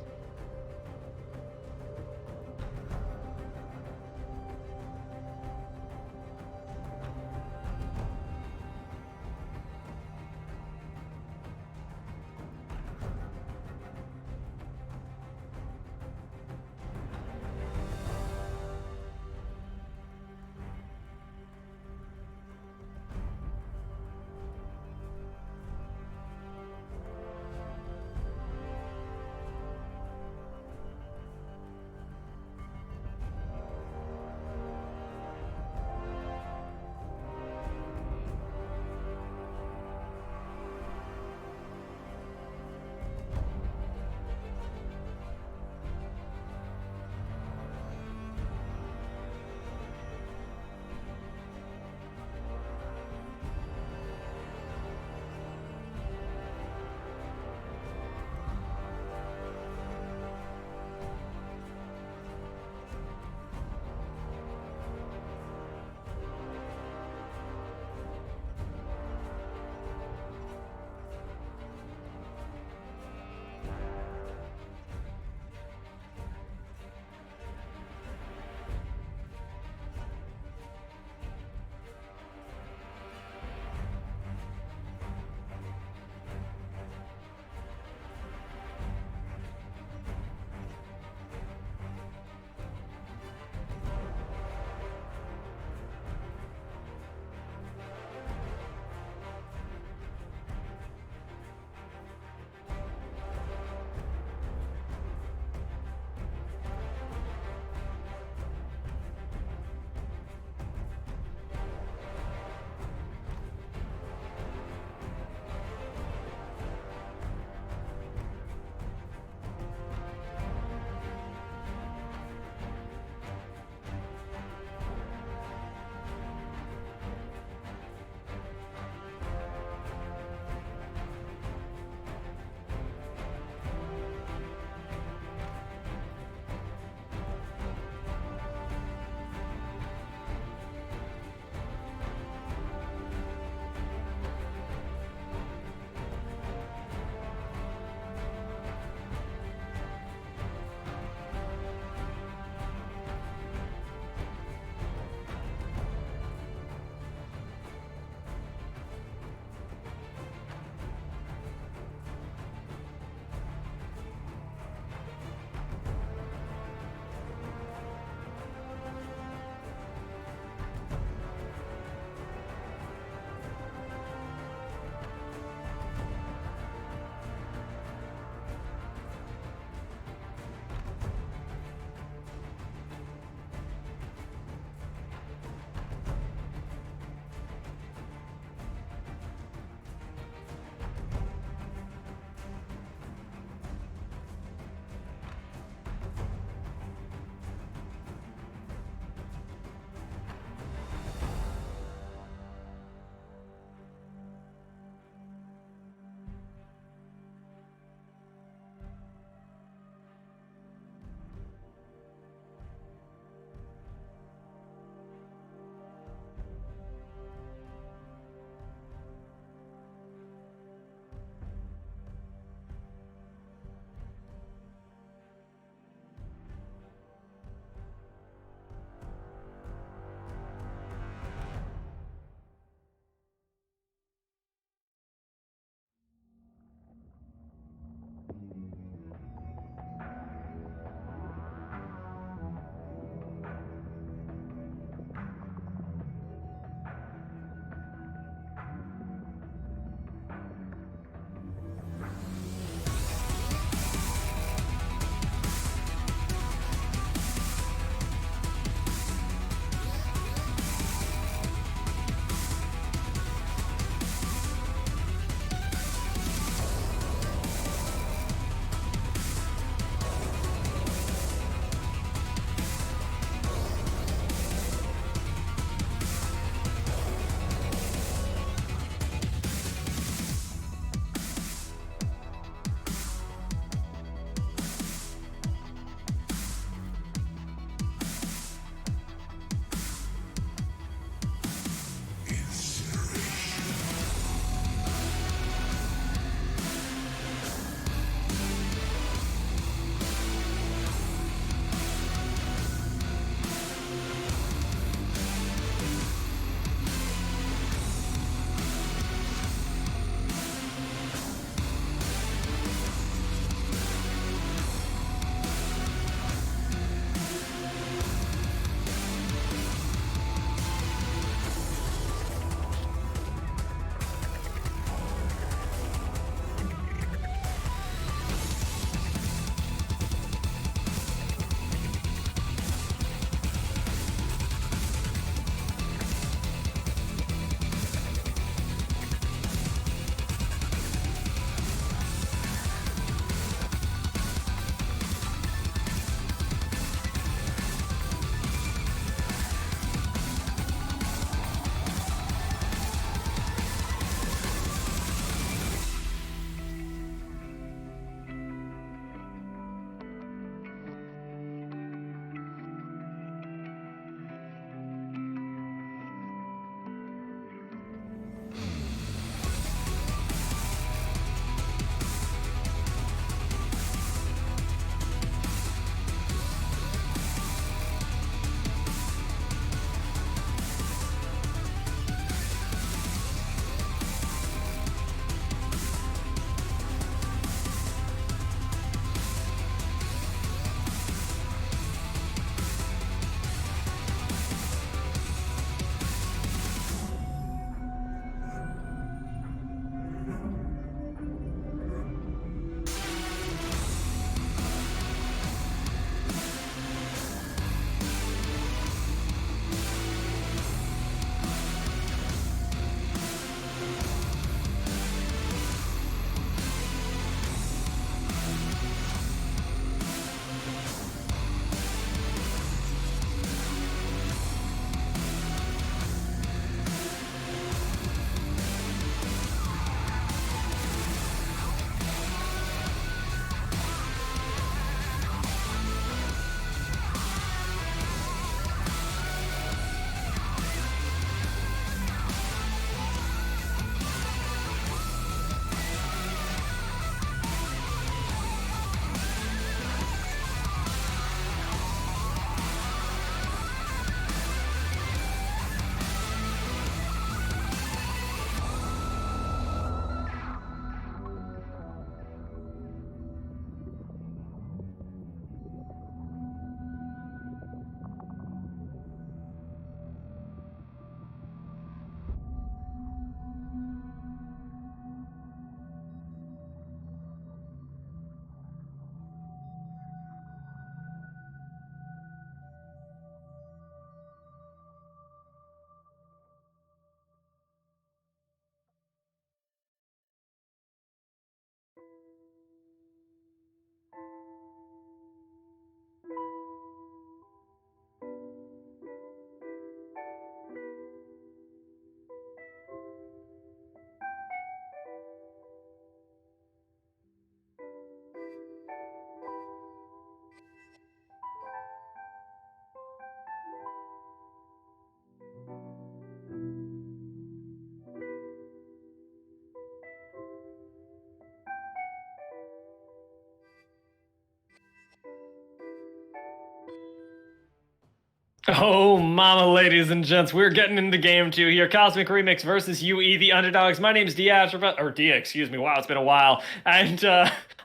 Oh, mama, ladies and gents, we're getting into game two here. Cosmic Remix versus UE, the underdogs. My name's Dia, or Dia, excuse me. Wow, it's been a while. And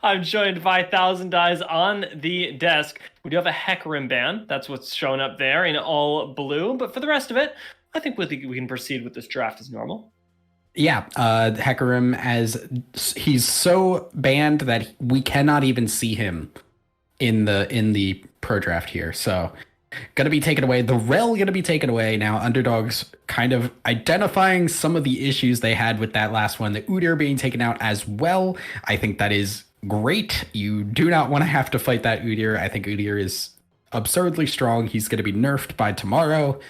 I'm joined by 1,000 Eyes on the desk. We do have a Hecarim band. That's what's shown up there in all blue. But for the rest of it, I think we can proceed with this draft as normal. Yeah, Hecarim, as he's so banned that we cannot even see him in the pro draft here. So gonna be taken away. The rel gonna be taken away now. Underdogs kind of identifying some of the issues they had with that last one. The Udyr being taken out as well. I think that is great. You do not want to have to fight that Udyr. I think Udyr is absurdly strong. He's gonna be nerfed by tomorrow.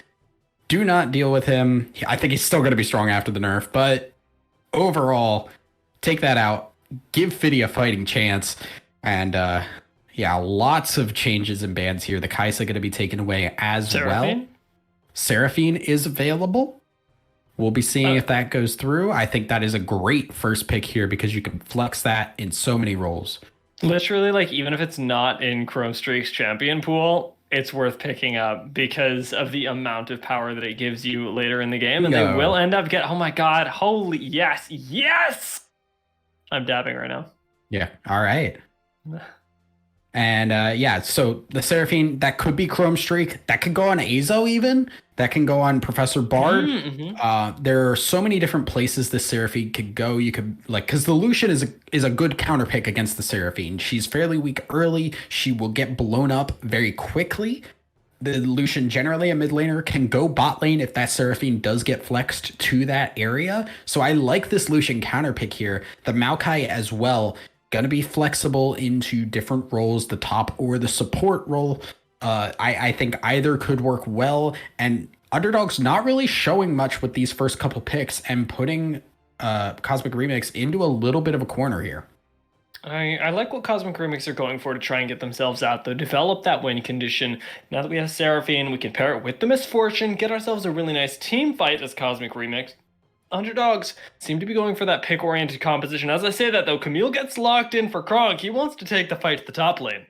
Do not deal with him. I think he's still gonna be strong after the nerf, but overall, take that out. Give Fiddy a fighting chance. And yeah, lots of changes in bans here. The Kaisa going to be taken away as well. Seraphine is available. We'll be seeing if that goes through. I think that is a great first pick here because you can flex that in so many roles. Literally, like, even if it's not in Chrome Streak's champion pool, it's worth picking up because of the amount of power that it gives you later in the game. And they will end up oh my god, holy yes, yes! I'm dabbing right now. Yeah, all right. And yeah, so the Seraphine, that could be Chrome Streak. That could go on Azo even. That can go on Professor Bard. There are so many different places the Seraphine could go. You could, like, because the Lucian is a good counter pick against the Seraphine. She's fairly weak early. She will get blown up very quickly. The Lucian, generally a mid laner, can go bot lane if that Seraphine does get flexed to that area. So I like this Lucian counter pick here. The Maokai as well. Going to be flexible into different roles, the top or the support role. I think either could work well. And Underdog's not really showing much with these first couple picks and putting Cosmic Remix into a little bit of a corner here. I like what Cosmic Remix are going for to try and get themselves out, though. Develop that win condition. Now that we have Seraphine, we can pair it with the Misfortune, get ourselves a really nice team fight as Cosmic Remix. Underdogs seem to be going for that pick-oriented composition. As I say that, though, Camille gets locked in for Kronk. He wants to take the fight to the top lane.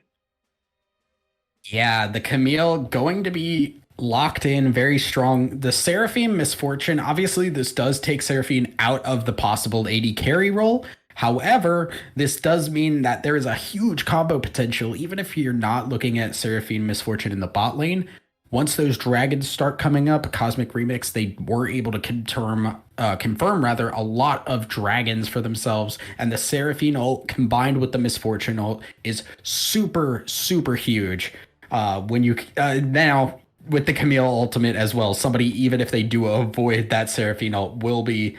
Yeah, the Camille going to be locked in, very strong. The Seraphine Misfortune, obviously, this does take Seraphine out of the possible AD carry role. However, this does mean that there is a huge combo potential, even if you're not looking at Seraphine Misfortune in the bot lane. Once those dragons start coming up, Cosmic Remix, they were able to confirm a lot of dragons for themselves. And the Seraphine ult combined with the Misfortune ult is super, super huge. When you now with the Camille ultimate as well, somebody, even if they do avoid that Seraphine ult, will be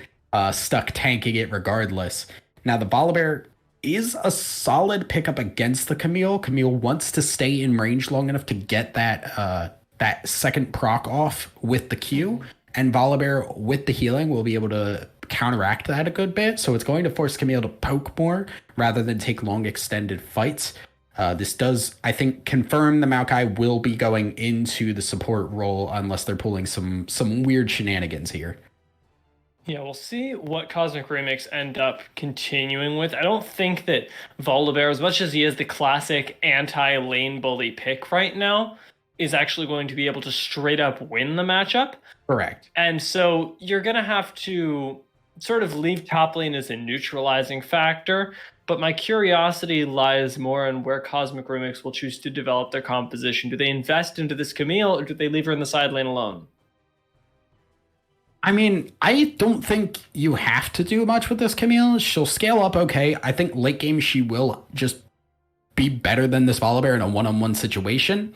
stuck tanking it regardless. Now the Volibear is a solid pickup against the Camille. Camille wants to stay in range long enough to get that second proc off with the Q, and Volibear with the healing will be able to counteract that a good bit. So it's going to force Camille to poke more rather than take long extended fights. This does, I think, confirm the Maokai will be going into the support role unless they're pulling some weird shenanigans here. Yeah, we'll see what Cosmic Remix end up continuing with. I don't think that Volibear, as much as he is the classic anti-lane bully pick right now, is actually going to be able to straight up win the matchup. Correct. And so you're going to have to sort of leave top lane as a neutralizing factor. But my curiosity lies more on where Cosmic Remix will choose to develop their composition. Do they invest into this Camille, or do they leave her in the side lane alone? I mean, I don't think you have to do much with this Camille. She'll scale up okay. I think late game she will just be better than this Volibear in a one-on-one situation.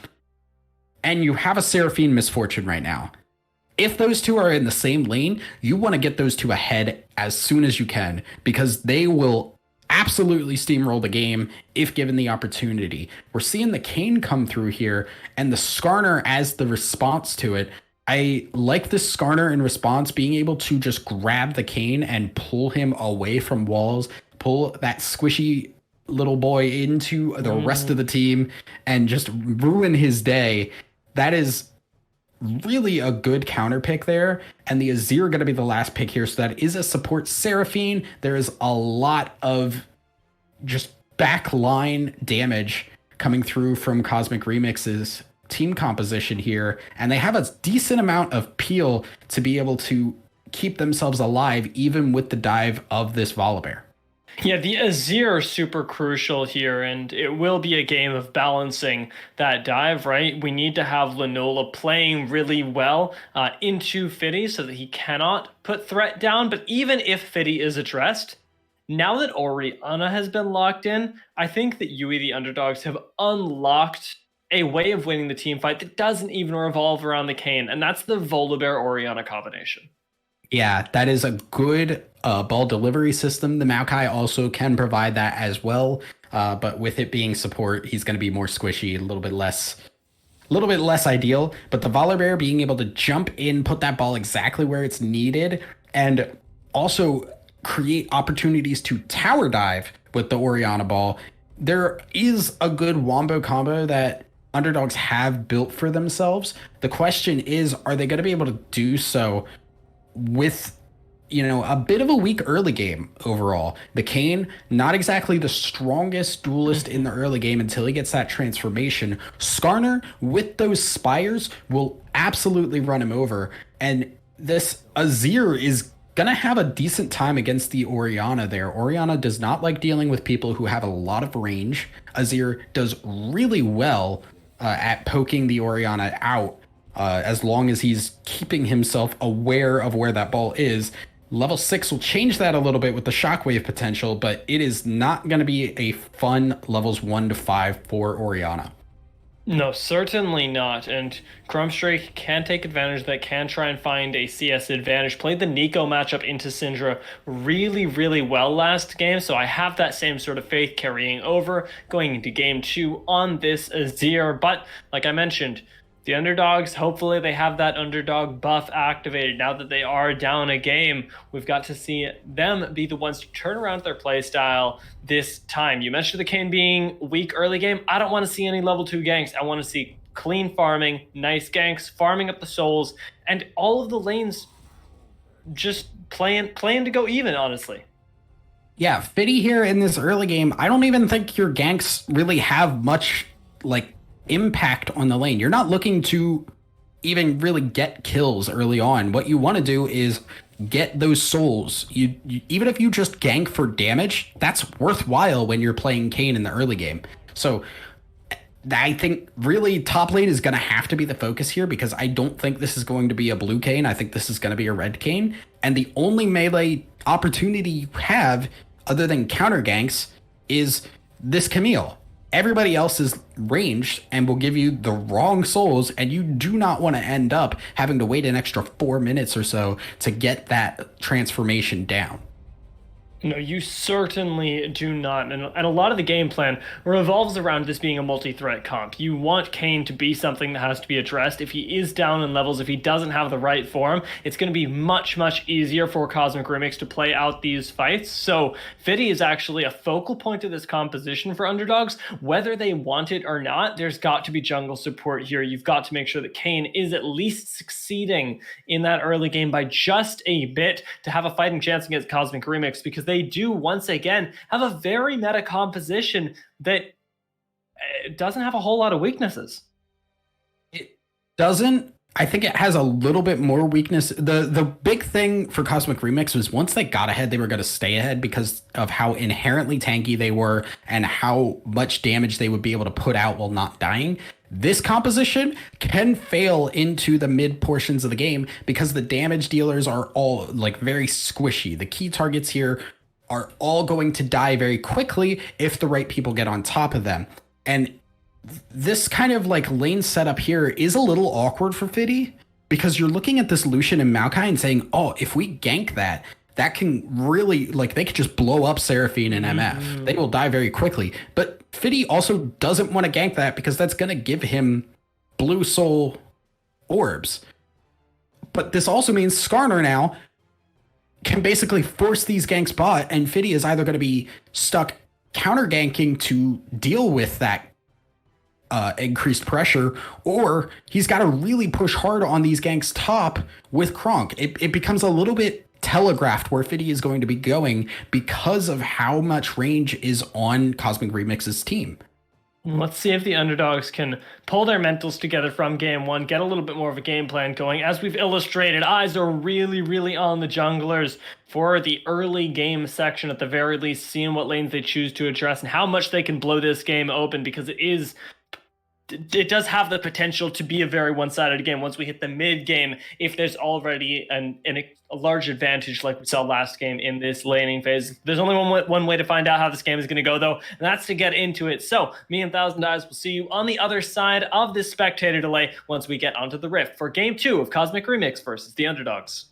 And you have a Seraphine Misfortune right now. If those two are in the same lane, you want to get those two ahead as soon as you can, because they will absolutely steamroll the game if given the opportunity. We're seeing the Kayn come through here, and the Skarner as the response to it. I like this Skarner in response, being able to just grab the Kayn and pull him away from walls, pull that squishy little boy into the rest of the team, and just ruin his day. That is really a good counter pick there. And the Azir going to be the last pick here. So that is a support Seraphine. There is a lot of just backline damage coming through from Cosmic Remix's team composition here, and they have a decent amount of peel to be able to keep themselves alive even with the dive of this Volibear. Yeah, the Azir are super crucial here, and it will be a game of balancing that dive, right? We need to have Linola playing really well into Fiddy so that he cannot put threat down, but even if Fiddy is addressed, now that Orianna has been locked in, I think that you, the underdogs, have unlocked a way of winning the team fight that doesn't even revolve around the Kayn, and that's the Volibear Orianna combination. Yeah, that is a good ball delivery system. The Maokai also can provide that as well, but with it being support, he's going to be more squishy, a little bit less ideal. But the Volibear being able to jump in, put that ball exactly where it's needed, and also create opportunities to tower dive with the Orianna ball. There is a good wombo combo that underdogs have built for themselves. The question is, are they going to be able to do so with, a bit of a weak early game overall? The Kayn, not exactly the strongest duelist in the early game until he gets that transformation. Skarner, with those spires, will absolutely run him over. And this Azir is gonna have a decent time against the Orianna there. Orianna does not like dealing with people who have a lot of range. Azir does really well at poking the Orianna out. As long as he's keeping himself aware of where that ball is. Level 6 will change that a little bit with the shockwave potential, but it is not going to be a fun levels 1 to 5 for Orianna. No, certainly not. And Crumbstrake can take advantage of that, can try and find a CS advantage. Played the Nico matchup into Syndra really, really well last game, so I have that same sort of faith carrying over going into game 2 on this Azir. But, like I mentioned, the underdogs, hopefully they have that underdog buff activated. Now that they are down a game, we've got to see them be the ones to turn around their playstyle this time. You mentioned the Kayn being weak early game. I don't want to see any level 2 ganks. I want to see clean farming, nice ganks, farming up the souls, and all of the lanes just playing to go even, honestly. Yeah, Fiddy here in this early game, I don't even think your ganks really have much, impact on the lane. You're not looking to even really get kills early on. What you want to do is get those souls. You even if you just gank for damage, that's worthwhile when you're playing Kayn in the early game. So I think really top lane is going to have to be the focus here, because I don't think this is going to be a blue Kayn. I think this is going to be a red Kayn. And the only melee opportunity you have other than counter ganks is this Camille. Everybody else is ranged and will give you the wrong souls, and you do not want to end up having to wait an extra 4 minutes or so to get that transformation down. No, you certainly do not. And a lot of the game plan revolves around this being a multi-threat comp. You want Kayn to be something that has to be addressed. If he is down in levels, if he doesn't have the right form, it's going to be much, much easier for Cosmic Remix to play out these fights. So Fiddy is actually a focal point of this composition for underdogs. Whether they want it or not, there's got to be jungle support here. You've got to make sure that Kayn is at least succeeding in that early game by just a bit to have a fighting chance against Cosmic Remix, because they do once again have a very meta composition that doesn't have a whole lot of weaknesses. It doesn't. I think it has a little bit more weakness. The big thing for Cosmic Remix was once they got ahead, they were going to stay ahead because of how inherently tanky they were and how much damage they would be able to put out while not dying. This composition can fail into the mid portions of the game because the damage dealers are all very squishy. The key targets here are all going to die very quickly if the right people get on top of them. And this kind of lane setup here is a little awkward for Fiddy, because you're looking at this Lucian and Maokai and saying, oh, if we gank that can really, they could just blow up Seraphine and MF. They will die very quickly. But Fiddy also doesn't want to gank that because that's going to give him blue soul orbs. But this also means Skarner now can basically force these ganks bot, and Fiddy is either going to be stuck counter ganking to deal with that increased pressure, or he's got to really push hard on these ganks top with Kronk. It becomes a little bit telegraphed where Fiddy is going to be going because of how much range is on Cosmic Remix's team. Let's see if the underdogs can pull their mentals together from game one, get a little bit more of a game plan going. As we've illustrated, eyes are really, really on the junglers for the early game section, at the very least, seeing what lanes they choose to address and how much they can blow this game open, because it does have the potential to be a very one-sided game once we hit the mid game, if there's already a large advantage like we saw last game in this laning phase. There's only one way to find out how this game is going to go, though, and that's to get into it. So me and Thousand Eyes will see you on the other side of this spectator delay once we get onto the Rift for game 2 of Cosmic Remix versus the Underdogs.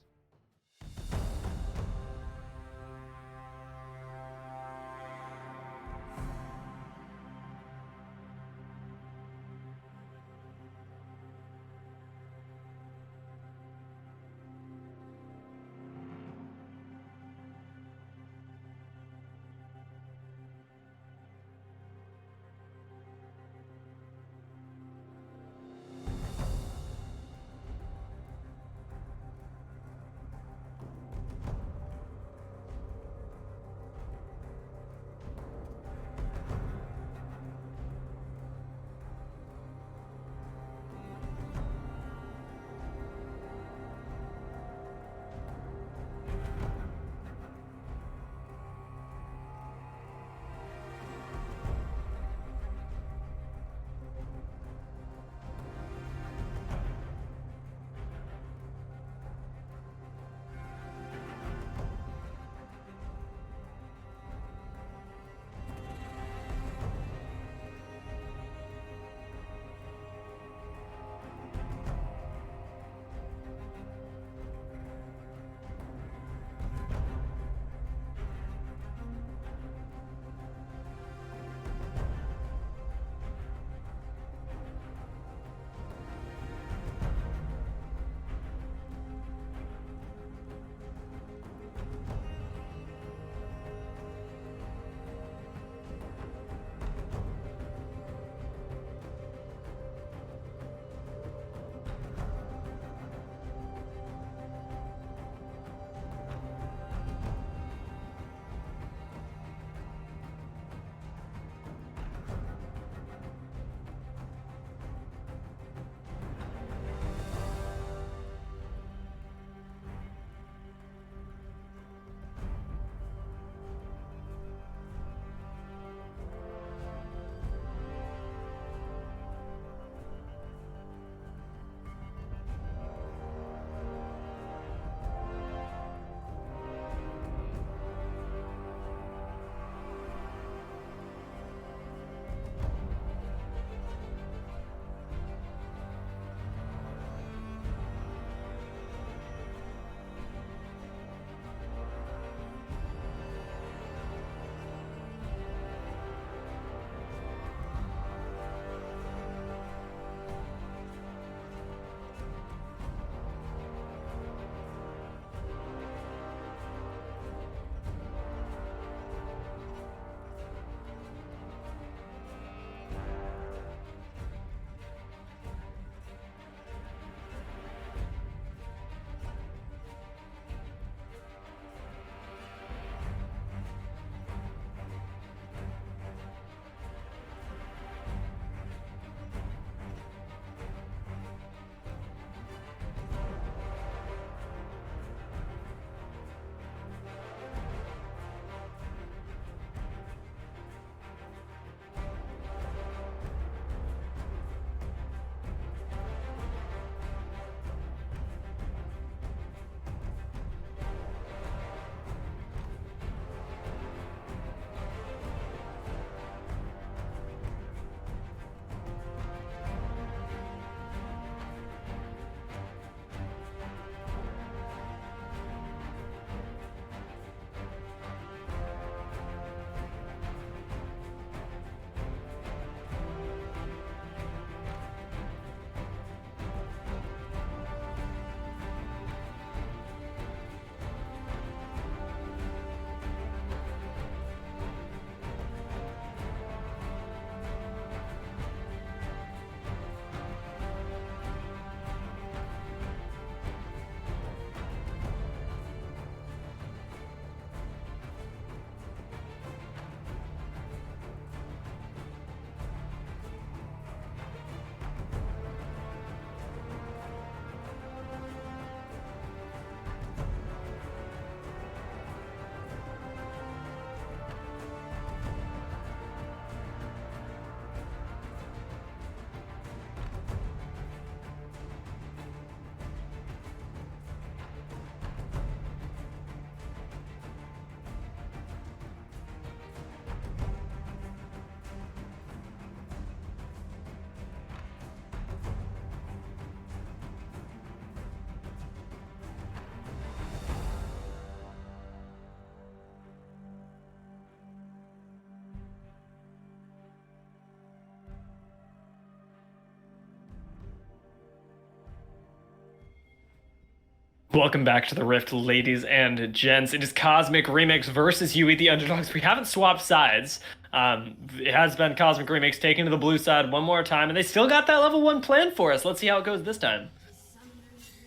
Welcome back to the Rift, ladies and gents. It is Cosmic Remix versus you, the Underdogs. We haven't swapped sides. It has been Cosmic Remix taken to the blue side one more time, and they still got that level 1 plan for us. Let's see how it goes this time.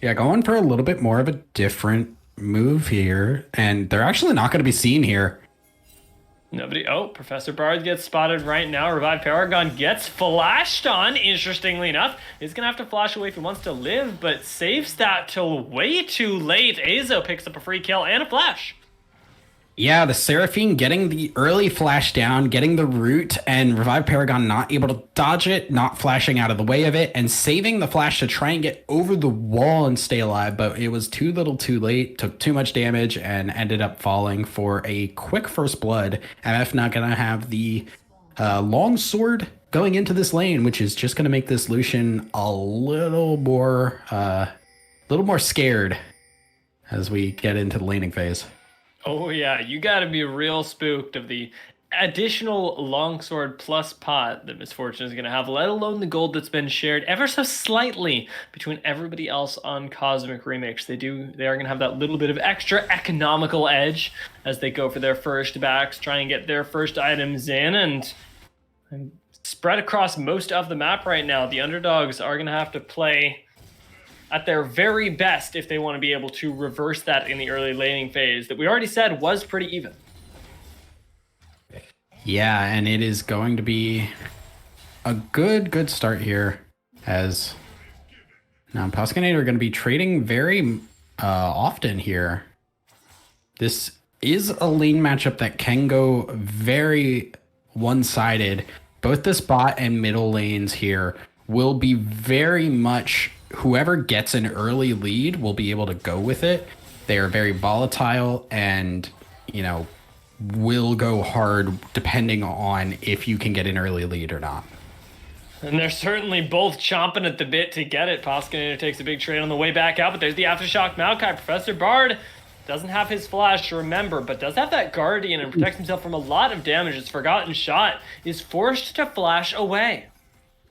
Yeah, going for a little bit more of a different move here, and they're actually not going to be seen here. Nobody. Oh, Professor Bard gets spotted right now. Revive Paragon gets flashed on, interestingly enough. He's going to have to flash away if he wants to live, but saves that till way too late. Azo picks up a free kill and a flash. Yeah, the Seraphine getting the early flash down, getting the root, and Revive Paragon not able to dodge it, not flashing out of the way of it, and saving the flash to try and get over the wall and stay alive, but it was too little too late, took too much damage, and ended up falling for a quick first blood. MF not going to have the long sword going into this lane, which is just going to make this Lucian a little more scared as we get into the laning phase. Oh yeah, you gotta be real spooked of the additional longsword plus pot that Misfortune is gonna have, let alone the gold that's been shared ever so slightly between everybody else on Cosmic Remix. They are gonna have that little bit of extra economical edge as they go for their first backs, try and get their first items in, and spread across most of the map right now. The Underdogs are gonna have to play at their very best if they want to be able to reverse that in the early laning phase that we already said was pretty even. Yeah, and it is going to be a good start here, as now Pascanator are going to be trading very often here. This is a lane matchup that can go very one-sided. Both this bot and middle lanes here will be very much whoever gets an early lead will be able to go with it. They are very volatile and, will go hard depending on if you can get an early lead or not. And they're certainly both chomping at the bit to get it. Pascanator takes a big trade on the way back out, but there's the Aftershock Maokai. Professor Bard doesn't have his flash, remember, but does have that Guardian and protects himself from a lot of damage. His Forgotten Shot is forced to flash away.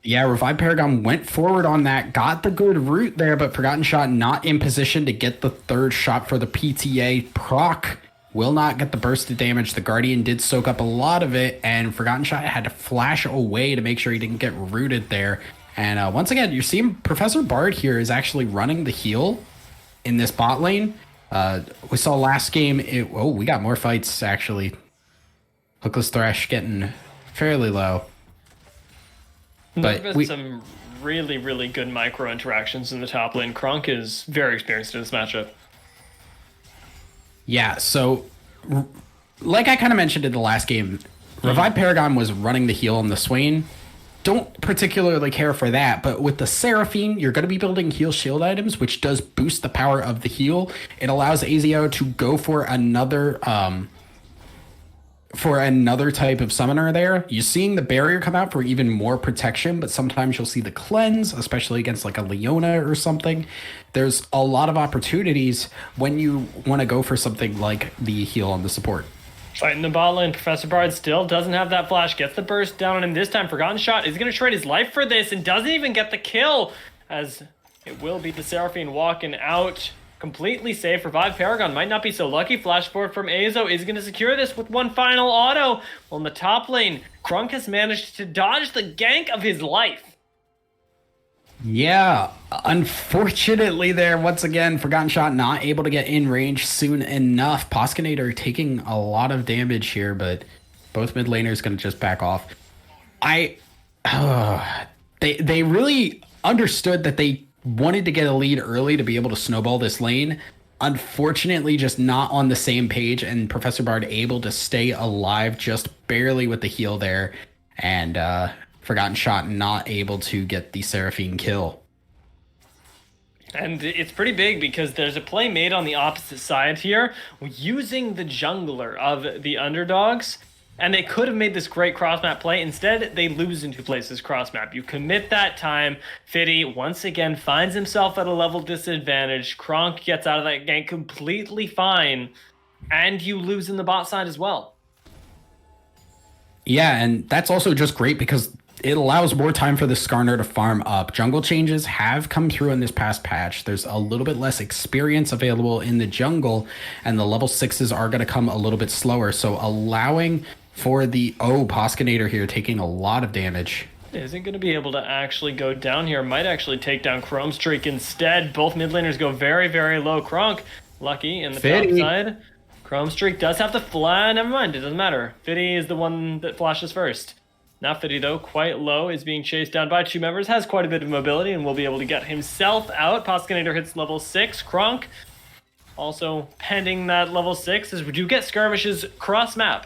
Yeah, Revive Paragon went forward on that, got the good root there, but Forgotten Shot not in position to get the third shot for the PTA. Proc will not get the burst of damage. The Guardian did soak up a lot of it, and Forgotten Shot had to flash away to make sure he didn't get rooted there. And once again, you're seeing Professor Bard here is actually running the heal in this bot lane. We saw last game, we got more fights, actually. Hookless Thresh getting fairly low. But there's been some really, really good micro interactions in the top lane. Kronk is very experienced in this matchup. Yeah, so like I kind of mentioned in the last game, Revive Paragon was running the heal on the Swain. Don't particularly care for that, but with the Seraphine, you're going to be building heal shield items, which does boost the power of the heal. It allows Azio to go for another type of summoner there. You're seeing the barrier come out for even more protection, but sometimes you'll see the cleanse, especially against like a Leona or something. There's a lot of opportunities when you want to go for something like the heal on the support. Fighting the bot lane, Professor Bard still doesn't have that flash, gets the burst down on him this time. Forgotten Shot is going to trade his life for this and doesn't even get the kill, as it will be the Seraphine walking out. Completely safe. Revive Paragon might not be so lucky. Flash forward from Azo is going to secure this with one final auto. Well, in the top lane, Krunk has managed to dodge the gank of his life. Yeah, unfortunately there, once again, Forgotten Shot not able to get in range soon enough. Pascanator taking a lot of damage here, but both mid laners going to just back off. They really understood that they wanted to get a lead early to be able to snowball this lane. Unfortunately, just not on the same page, and Professor Bard able to stay alive just barely with the heal there, and Forgotten Shot not able to get the Seraphine kill. And it's pretty big because there's a play made on the opposite side here using the jungler of the Underdogs. And they could have made this great cross-map play. Instead, they lose in 2 places cross-map. You commit that time. Fiddy, once again, finds himself at a level disadvantage. Kronk gets out of that gank completely fine. And you lose in the bot side as well. Yeah, and that's also just great because it allows more time for the Skarner to farm up. Jungle changes have come through in this past patch. There's a little bit less experience available in the jungle, and the level 6s are going to come a little bit slower. So allowing for the Poskinator here taking a lot of damage. Isn't going to be able to actually go down here. Might actually take down Chrome Streak instead. Both mid laners go very, very low. Kronk, lucky in the top side. Chrome Streak does have to fly. Never mind, it doesn't matter. Fiddy is the one that flashes first. Now Fiddy, though, quite low, is being chased down by 2 members, has quite a bit of mobility, and will be able to get himself out. Poskinator hits level 6. Kronk also pending that level 6 as we do get skirmishes cross-map.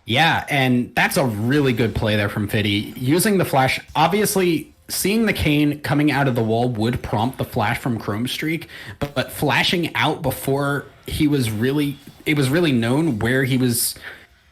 Yeah, and that's a really good play there from Fiddy. Using the flash, obviously, seeing the Kayn coming out of the wall would prompt the flash from Chrome Streak, but flashing out before it was really known where he was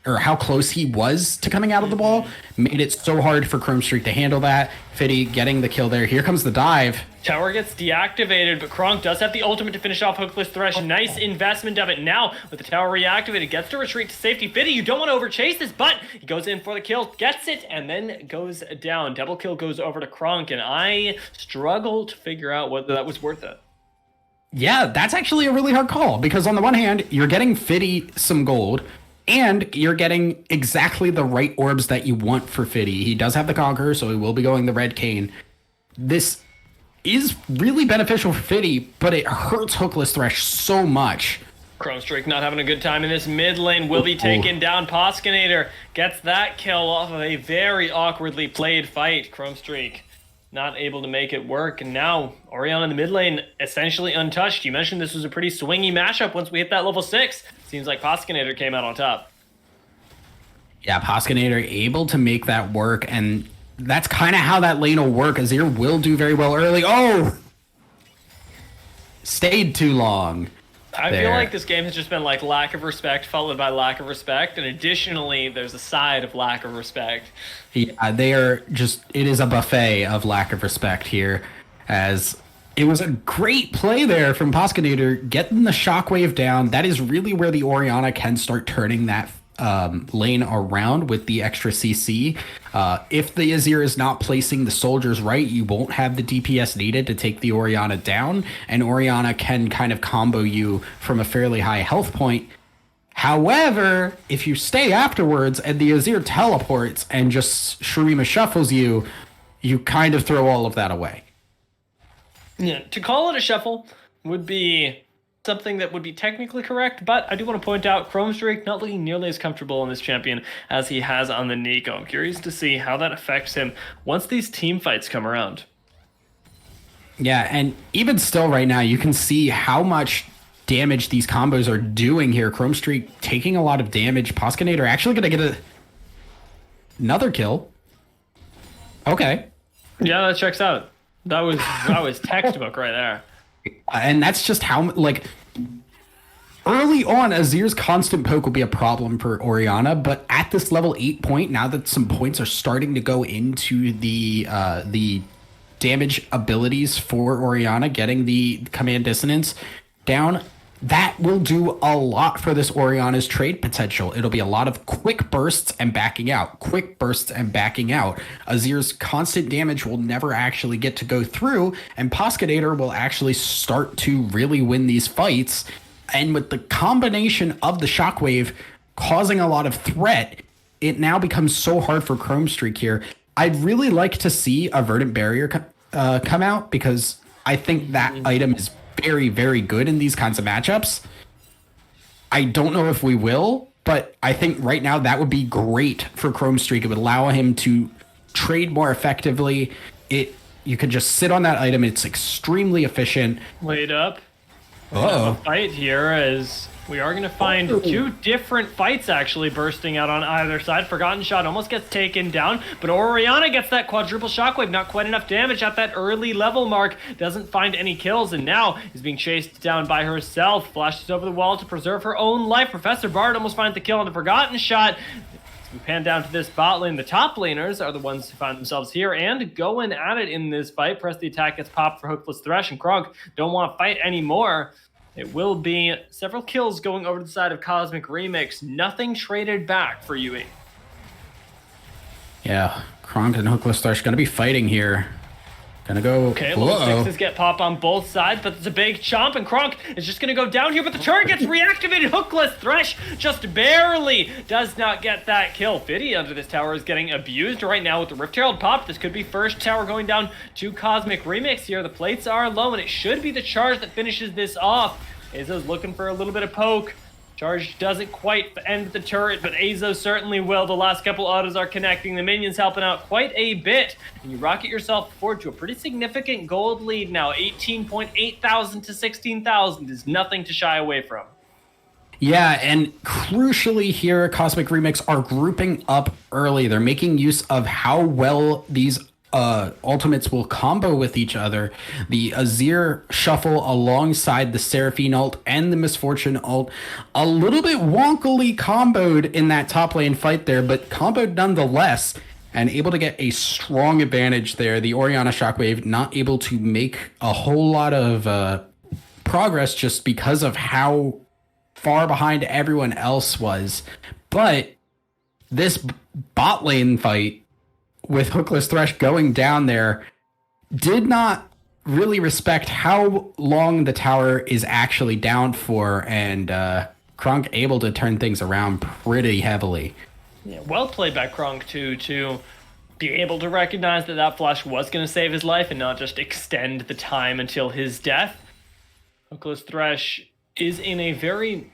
or how close he was to coming out of the wall made it so hard for Chrome Streak to handle that. Fiddy getting the kill there. Here comes the dive. Tower gets deactivated, but Kronk does have the ultimate to finish off Hookless Thresh. Nice investment of it. Now, with the tower reactivated, gets to retreat to safety. Fiddy, you don't want to overchase this, but he goes in for the kill, gets it, and then goes down. Double kill goes over to Kronk, and I struggle to figure out whether that was worth it. Yeah, that's actually a really hard call, because on the one hand, you're getting Fiddy some gold, and you're getting exactly the right orbs that you want for Fiddy. He does have the Conqueror, so he will be going the red Kayn. This is really beneficial for Fiddy, but it hurts Hookless Thresh so much. Chrome Streak not having a good time in this mid lane. Will be taken down. Poskinator gets that kill off of a very awkwardly played fight. Chrome Streak not able to make it work. And now Orianna in the mid lane essentially untouched. You mentioned this was a pretty swingy matchup once we hit that level 6. Seems like Poskinator came out on top. Yeah, Poskinator able to make that work, and that's kind of how that lane will work. Azir will do very well early. Oh! Stayed too long. I feel like this game has just been like lack of respect followed by lack of respect, and additionally there's a side of lack of respect. Yeah, they are just, it is a buffet of lack of respect here, as it was a great play there from Poskinator, getting the shockwave down. That is really where the Orianna can start turning that lane around with the extra CC. If the Azir is not placing the soldiers right, you won't have the DPS needed to take the Orianna down, and Orianna can kind of combo you from a fairly high health point. However, if you stay afterwards and the Azir teleports and just Shurima shuffles you, you kind of throw all of that away. Yeah, to call it a shuffle would be something that would be technically correct, but I do want to point out Chrome Streak not looking nearly as comfortable on this champion as he has on the Nico. I'm curious to see how that affects him once these team fights come around. Yeah, and even still right now, you can see how much damage these combos are doing here. Chrome Streak taking a lot of damage. Poskinator actually going to get another kill. Okay. Yeah, that checks out. That was textbook right there. And that's just how, like, early on, Azir's constant poke will be a problem for Orianna, but at this level 8 point, now that some points are starting to go into the damage abilities for Orianna, getting the command dissonance down, that will do a lot for this Orianna's trade potential. It'll be a lot of quick bursts and backing out, quick bursts and backing out. Azir's constant damage will never actually get to go through, and Poskinator will actually start to really win these fights. And with the combination of the shockwave causing a lot of threat, it now becomes so hard for Chrome Streak here. I'd really like to see a Verdant Barrier come out, because I think that item is very, very good in these kinds of matchups. I don't know if we will, but I think right now that would be great for Chrome Streak. It would allow him to trade more effectively. You could just sit on that item. It's extremely efficient. Wait up. A fight here, as we are going to find two different fights actually bursting out on either side. Forgotten Shot almost gets taken down, but Orianna gets that quadruple shockwave. Not quite enough damage at that early level mark. Doesn't find any kills, and now is being chased down by herself. Flashes over the wall to preserve her own life. Professor Bard almost finds the kill on the Forgotten Shot. As we pan down to this bot lane, the top laners are the ones who find themselves here and going at it in this fight. Press the attack gets popped for Hookless Thresh, and Kronk don't want to fight anymore. It will be several kills going over to the side of Cosmic Remix. Nothing traded back for UE. Yeah, Kronk and Hookless Thrush going to be fighting here. Gonna go. Okay, little sixes get pop on both sides, but it's a big chomp, and Kronk is just gonna go down here, but the turret gets reactivated. Hookless Thresh just barely does not get that kill. Fiddy under this tower is getting abused right now with the Rift Herald pop. This could be first tower going down to Cosmic Remix here. The plates are low, and it should be the charge that finishes this off. Azo's looking for a little bit of poke. Charge doesn't quite end the turret, but Azo certainly will. The last couple autos are connecting. The minions helping out quite a bit. And you rocket yourself forward to a pretty significant gold lead now. 18.8 thousand to 16,000 is nothing to shy away from. Yeah, and crucially here, Cosmic Remix are grouping up early. They're making use of how well these ultimates will combo with each other. The Azir shuffle alongside the Seraphine ult and the Misfortune ult. A little bit wonkily comboed in that top lane fight there, but comboed nonetheless, and able to get a strong advantage there. The Orianna Shockwave not able to make a whole lot of progress just because of how far behind everyone else was. But this bot lane fight with Hookless Thresh going down there did not really respect how long the tower is actually down for, and Kronk able to turn things around pretty heavily. Yeah, well played by Kronk to be able to recognize that that flash was going to save his life and not just extend the time until his death. Hookless Thresh is in a very...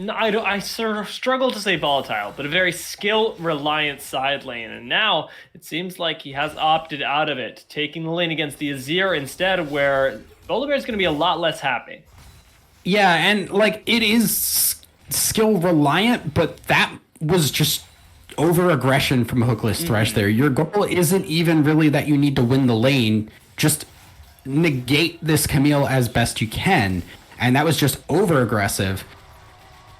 I sort of struggle to say volatile, but a very skill-reliant side lane. And now it seems like he has opted out of it, taking the lane against the Azir instead, where Volibear is going to be a lot less happy. Yeah, and like it is skill-reliant, but that was just over-aggression from Hookless Thresh there. Your goal isn't even really that you need to win the lane. Just negate this Camille as best you can. And that was just over-aggressive.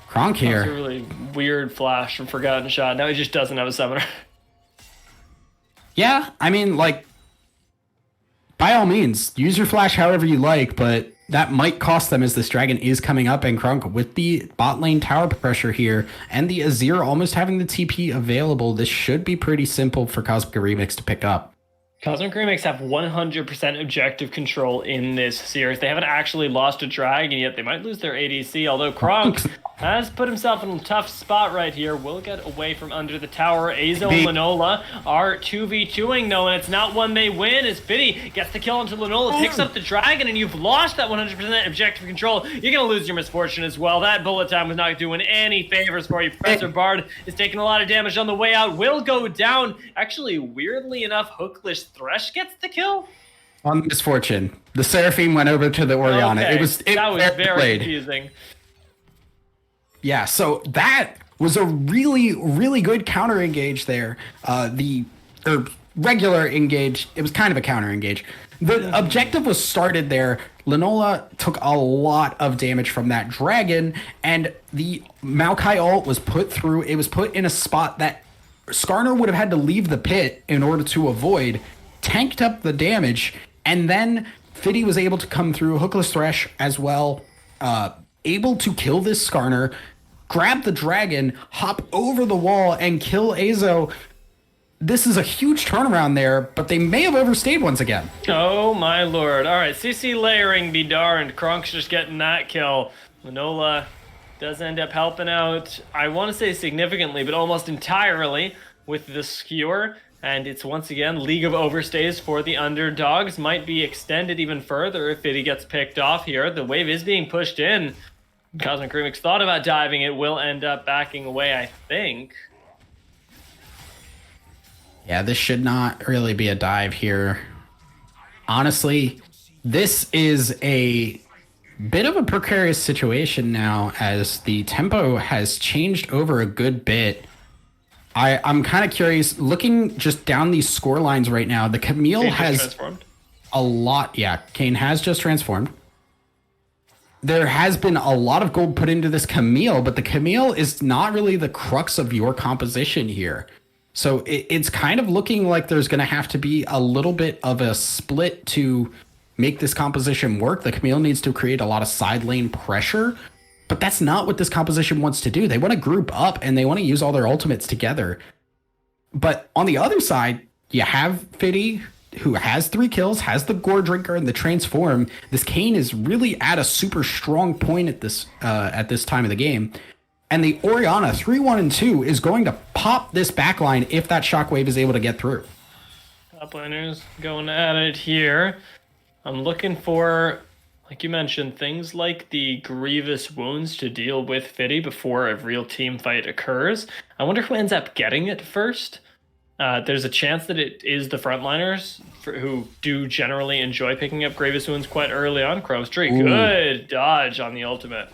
Kronk here. That's a really weird flash from Forgotten Shot. Now he just doesn't have a summoner. Yeah, I mean, like, by all means, use your flash however you like, but that might cost them as this dragon is coming up, and Kronk with the bot lane tower pressure here, and the Azir almost having the TP available, this should be pretty simple for Cosmic Remix to pick up. Cosmic Remix have 100% objective control in this series. They haven't actually lost a dragon yet. They might lose their ADC, although Kronk has put himself in a tough spot right here. Will get away from under the tower. Azo and Linola are 2v2ing though, and it's not one they win as Fiddy gets the kill onto Linola, picks up the dragon, and you've lost that 100% objective control. You're going to lose your Misfortune as well. That bullet time was not doing any favors for you. Professor Bard is taking a lot of damage on the way out. Will go down. Actually, weirdly enough, Hookless Thresh gets the kill. On Misfortune. The Seraphine went over to the Orianna. Okay. That was very confusing. Yeah, so that was a really, really good counter engage there. The regular engage, it was kind of a counter engage. The objective was started there. Linola took a lot of damage from that dragon, and the Maokai ult was put through. It was put in a spot that Skarner would have had to leave the pit in order to avoid, tanked up the damage, and then Fiddy was able to come through, Hookless Thresh as well, able to kill this Skarner, grab the dragon, hop over the wall, and kill Azo. This is a huge turnaround there, but they may have overstayed once again. Oh my lord. Alright, CC layering be darned. Kronk's just getting that kill. Linola does end up helping out, I want to say significantly, but almost entirely with the skewer. And it's once again League of Overstays for the underdogs. Might be extended even further if Fiddy gets picked off here. The wave is being pushed in. Cosmic Remix thought about diving. It will end up backing away, I think. Yeah, this should not really be a dive here. Honestly, this is a bit of a precarious situation now as the tempo has changed over a good bit. I'm kind of curious, looking just down these score lines right now, the Camille has a lot. Yeah, Kayn has just transformed. There has been a lot of gold put into this Camille, but the Camille is not really the crux of your composition here. So it's kind of looking like there's going to have to be a little bit of a split to make this composition work. The Camille needs to create a lot of side lane pressure, but that's not what this composition wants to do. They want to group up and they want to use all their ultimates together. But on the other side, you have Fiddy, who has 3 kills, has the Gore Drinker and the Transform. This Kayn is really at a super strong point at this time of the game. And the Orianna 3-1 and 2 is going to pop this backline if that Shockwave is able to get through. Top laners going at it here. I'm looking for, like you mentioned, things like the grievous wounds to deal with Fiddy before a real team fight occurs. I wonder who ends up getting it first. There's a chance that it is the frontliners who do generally enjoy picking up grievous wounds quite early on. Chrome Streak, good dodge on the ultimate.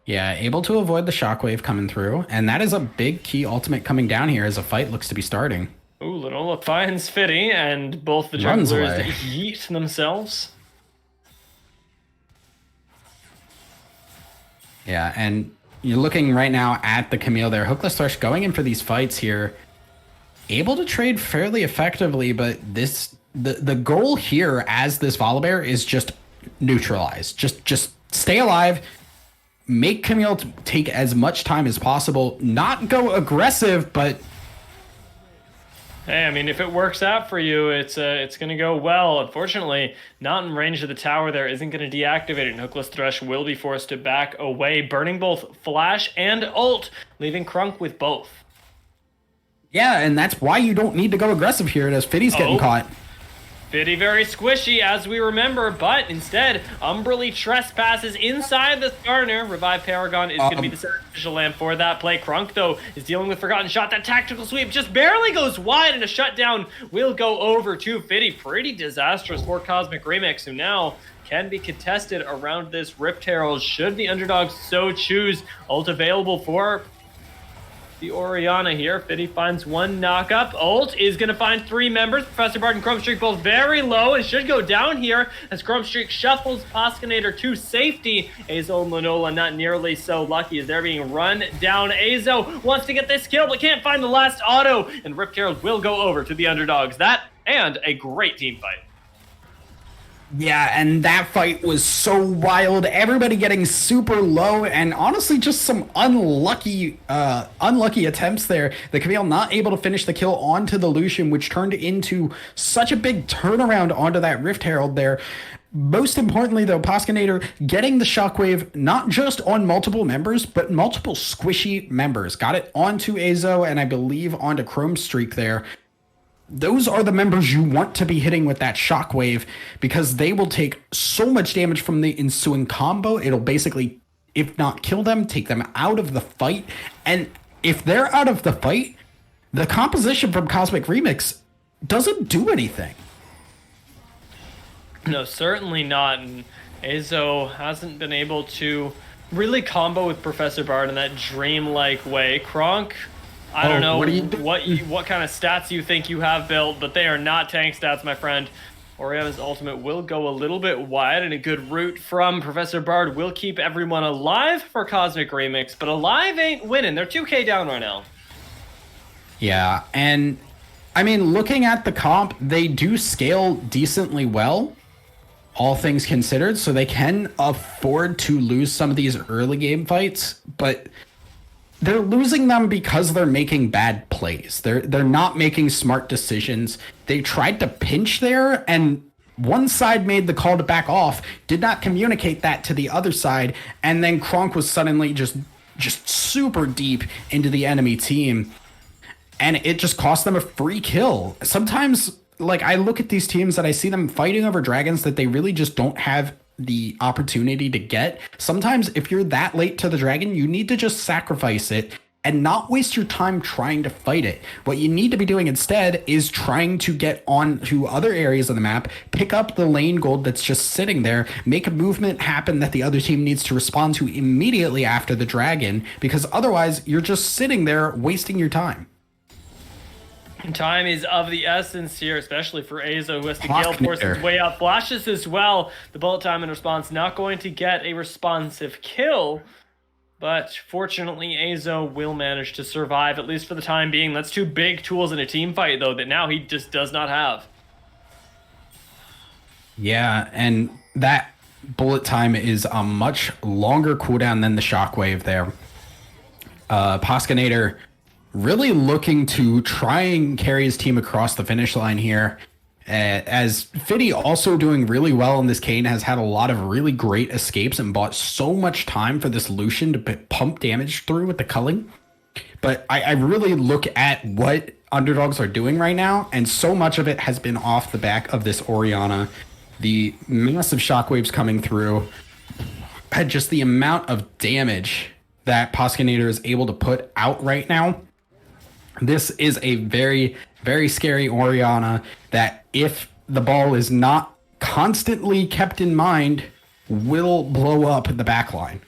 Yeah, able to avoid the Shockwave coming through, and that is a big key ultimate coming down here as a fight looks to be starting. Ooh, Linola finds Fiddy, and both the junglers yeet themselves. Yeah, and you're looking right now at the Camille there. Hookless Thrush going in for these fights here. Able to trade fairly effectively, but the goal here as this Volibear is just neutralize. Just stay alive. Make Camille take as much time as possible. Not go aggressive, but... Hey, I mean, if it works out for you, it's going to go well. Unfortunately, not in range of the tower there, isn't going to deactivate it, and Hookless Thrush will be forced to back away, burning both Flash and Ult, leaving Crunk with both. Yeah, and that's why you don't need to go aggressive here as Fiddy's getting caught. Fiddy very squishy, as we remember, but instead, Umberly trespasses inside the Skarner. Revive Paragon is going to be the sacrificial lamb for that play. Crunk, though, is dealing with Forgotten Shot. That tactical sweep just barely goes wide, and a shutdown will go over to Fiddy. Pretty disastrous for Cosmic Remix, who now can be contested around this Rift Herald, should the underdogs so choose. Ult available for the Orianna here. Fiddy finds one knock-up. Ult is going to find 3 members. Professor Bard and Chrome Streak both very low and should go down here as Chrome Streak shuffles Poskinator to safety. Azo and Linola not nearly so lucky as they're being run down. Azo wants to get this kill but can't find the last auto, and Rift Herald will go over to the underdogs. That and a great team fight. Yeah, and that fight was so wild. Everybody getting super low, and honestly, just some unlucky attempts there. The Camille not able to finish the kill onto the Lucian, which turned into such a big turnaround onto that Rift Herald there. Most importantly, though, Poskinator getting the Shockwave not just on multiple members, but multiple squishy members. Got it onto Azo, and I believe onto Chrome Streak there. Those are the members you want to be hitting with that Shockwave because they will take so much damage from the ensuing combo. It'll basically, if not kill them, take them out of the fight. And if they're out of the fight, the composition from Cosmic Remix doesn't do anything. No, certainly not. And Azo hasn't been able to really combo with Professor Bard in that dreamlike way. Kronk, I don't know what kind of stats you think you have built, but they are not tank stats, my friend. Orianna's ultimate will go a little bit wide, and a good route from Professor Bard will keep everyone alive for Cosmic Remix, but alive ain't winning. They're 2k down right now. Yeah, and I mean, looking at the comp, they do scale decently well, all things considered, so they can afford to lose some of these early game fights, but they're losing them because they're making bad plays. They're not making smart decisions. They tried to pinch there, and one side made the call to back off, did not communicate that to the other side, and then Kronk was suddenly just super deep into the enemy team, and it just cost them a free kill. Sometimes, like, I look at these teams and I see them fighting over dragons that they really just don't have the opportunity to get. Sometimes if you're that late to the dragon, you need to just sacrifice it and not waste your time trying to fight it. What you need to be doing instead is trying to get on to other areas of the map, pick up the lane gold that's just sitting there, make a movement happen that the other team needs to respond to immediately after the dragon, because otherwise you're just sitting there wasting your time. Time is of the essence here, especially for Azo, who has to gale force his way out. Flashes as well. The bullet time in response not going to get a responsive kill, but fortunately Azo will manage to survive, at least for the time being. That's 2 big tools in a team fight, though, that now he just does not have. Yeah, and that bullet time is a much longer cooldown than the Shockwave there. Poskinator really looking to try and carry his team across the finish line here. As Fiddy also doing really well in this Kayn, has had a lot of really great escapes and bought so much time for this Lucian to pump damage through with the culling. But I really look at what underdogs are doing right now, and so much of it has been off the back of this Orianna. The massive shockwaves coming through, had just the amount of damage that Poskinator is able to put out right now. This is a very, very scary Orianna that, if the ball is not constantly kept in mind, will blow up the backline.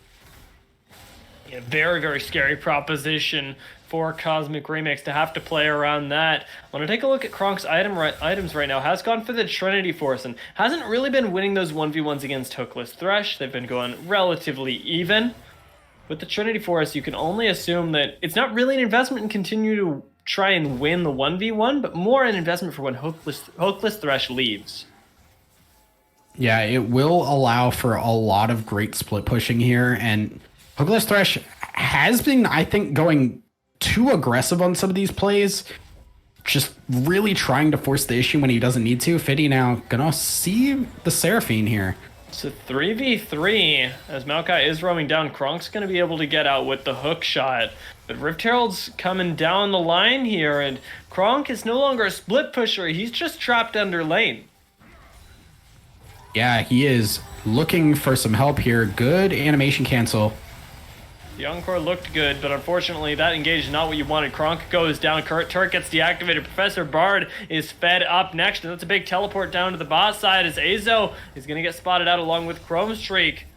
Yeah, very, very scary proposition for Cosmic Remix to have to play around that. I want to take a look at Kronk's items right now. Has gone for the Trinity Force and hasn't really been winning those 1v1s against Hookless Thresh. They've been going relatively even. With the Trinity Force, you can only assume that it's not really an investment and continue to try and win the 1v1, but more an investment for when Hookless Thresh leaves. Yeah, it will allow for a lot of great split pushing here, and Hookless Thresh has been, I think, going too aggressive on some of these plays, just really trying to force the issue when he doesn't need to. Fiddy now gonna see the Seraphine here. So 3v3, as Maokai is roaming down, Kronk's going to be able to get out with the hook shot. But Rift Herald's coming down the line here, and Kronk is no longer a split pusher. He's just trapped under lane. Yeah, he is looking for some help here. Good animation cancel. The Encore looked good, but unfortunately that engage is not what you wanted. Kronk goes down, Turret gets deactivated, Professor Bard is fed up next, and that's a big teleport down to the bot side as Azo is going to get spotted out along with Chrome Streak.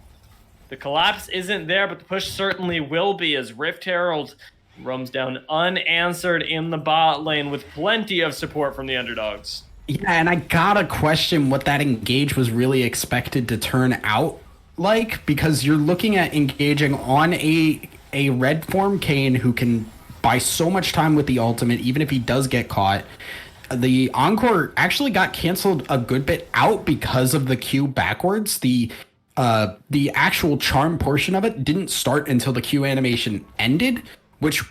The collapse isn't there, but the push certainly will be as Rift Herald roams down unanswered in the bot lane with plenty of support from the underdogs. Yeah, and I gotta question what that engage was really expected to turn out like, because you're looking at engaging on a red form Kayn who can buy so much time with the ultimate, even if he does get caught. The Encore actually got canceled a good bit out because of the Q backwards. The actual charm portion of it didn't start until the Q animation ended, which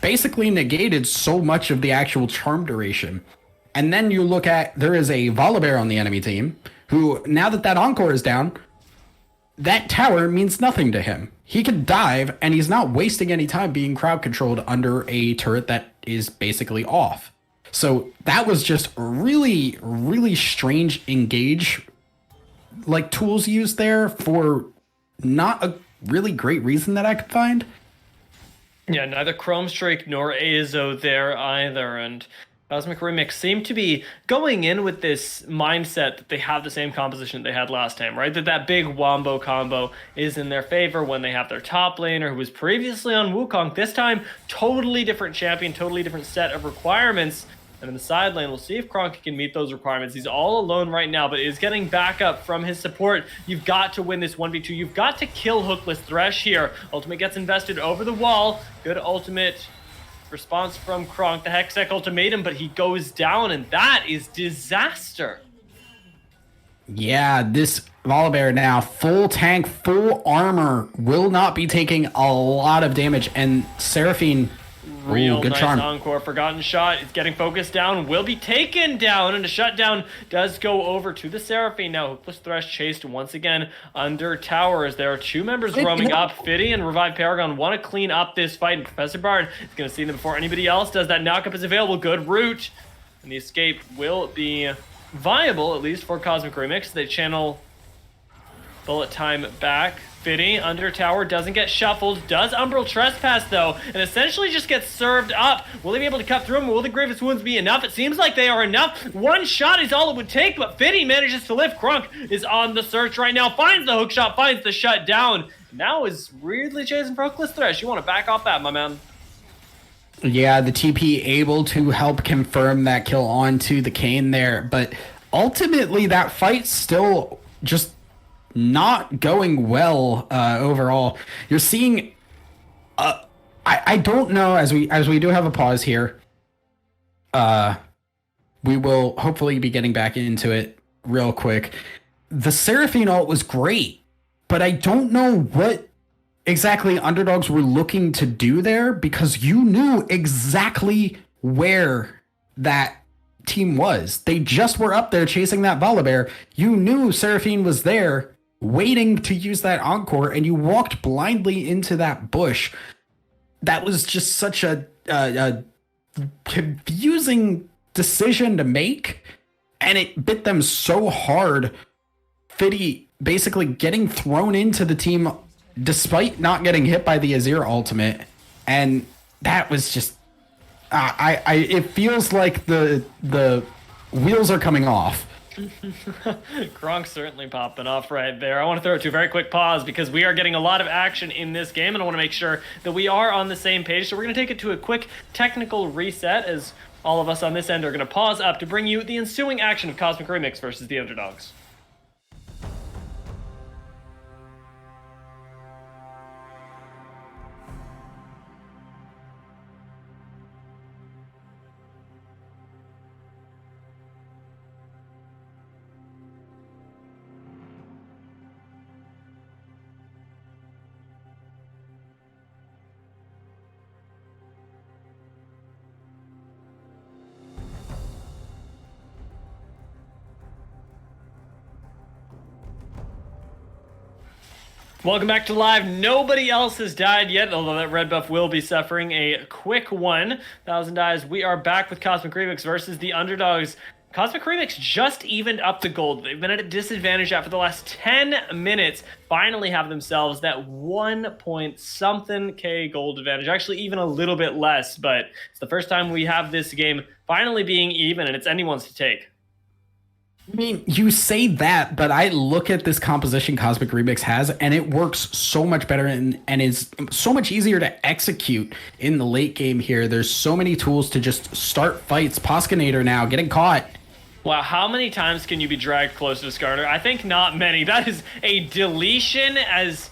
basically negated so much of the actual charm duration. And then you look at, there is a Volibear on the enemy team who, now that Encore is down, that tower means nothing to him. He can dive, and he's not wasting any time being crowd controlled under a turret that is basically off. So that was just really, really strange engage like tools used there for not a really great reason that I could find. Yeah, neither Chrome Strike nor Azo there either, and Cosmic Remix seem to be going in with this mindset that they have the same composition they had last time, right? That big Wombo combo is in their favor when they have their top laner who was previously on Wukong. This time, totally different champion, totally different set of requirements. And in the side lane, we'll see if Kronk can meet those requirements. He's all alone right now, but is getting backup from his support. You've got to win this 1v2. You've got to kill Hookless Thresh here. Ultimate gets invested over the wall. Good ultimate response from Kronk, the Hextech ultimatum, but he goes down, and that is disaster. Yeah, this Volibear now, full tank, full armor, will not be taking a lot of damage, and Seraphine, real good nice charm. Encore, forgotten shot, it's getting focused down, will be taken down, and a shutdown does go over to the Seraphine. Now Hookless Thresh chased once again under towers. There are two members roaming up. Fiddy and Revive Paragon want to clean up this fight, and Professor Bard is going to see them before anybody else does. That knockup is available, good route, and the escape will be viable, at least for Cosmic Remix. They channel bullet time back. Fiddy under tower, doesn't get shuffled, does Umbral Trespass though, and essentially just gets served up. Will he be able to cut through him? Will the Grievous Wounds be enough? It seems like they are enough. One shot is all it would take, but Fiddy manages to lift. Kronk is on the search right now, finds the hook shot, finds the shutdown. Now is weirdly chasing for Hookless Thresh. You want to back off that, my man. Yeah, the TP able to help confirm that kill onto the Kayn there, but ultimately that fight's still just not going well overall. You're seeing I don't know, as we do have a pause here. We will hopefully be getting back into it real quick. The Seraphine ult was great, but I don't know what exactly underdogs were looking to do there, because you knew exactly where that team was. They just were up there chasing that Volibear. You knew Seraphine was there waiting to use that Encore, and you walked blindly into that bush. That was just such a confusing decision to make, and it bit them so hard. Fiddy basically getting thrown into the team despite not getting hit by the Azir ultimate, and that was just it feels like the wheels are coming off. Gronk's certainly popping off right there. I want to throw it to a very quick pause because we are getting a lot of action in this game, and I want to make sure that we are on the same page. So we're going to take it to a quick technical reset as all of us on this end are going to pause up to bring you the ensuing action of Cosmic Remix versus the Underdogs. Welcome back to live. Nobody else has died yet, although that red buff will be suffering a quick 1,000 dies. We are back with Cosmic Remix versus the Underdogs. Cosmic Remix just evened up the gold. They've been at a disadvantage after the last 10 minutes. Finally have themselves that 1 point something K gold advantage. Actually, even a little bit less, but it's the first time we have this game finally being even, and it's anyone's to take. I mean, you say that, but I look at this composition Cosmic Remix has, and it works so much better and is so much easier to execute in the late game here. There's so many tools to just start fights. Poskinator now getting caught. Wow, how many times can you be dragged close to Skarner? I think not many. That is a deletion as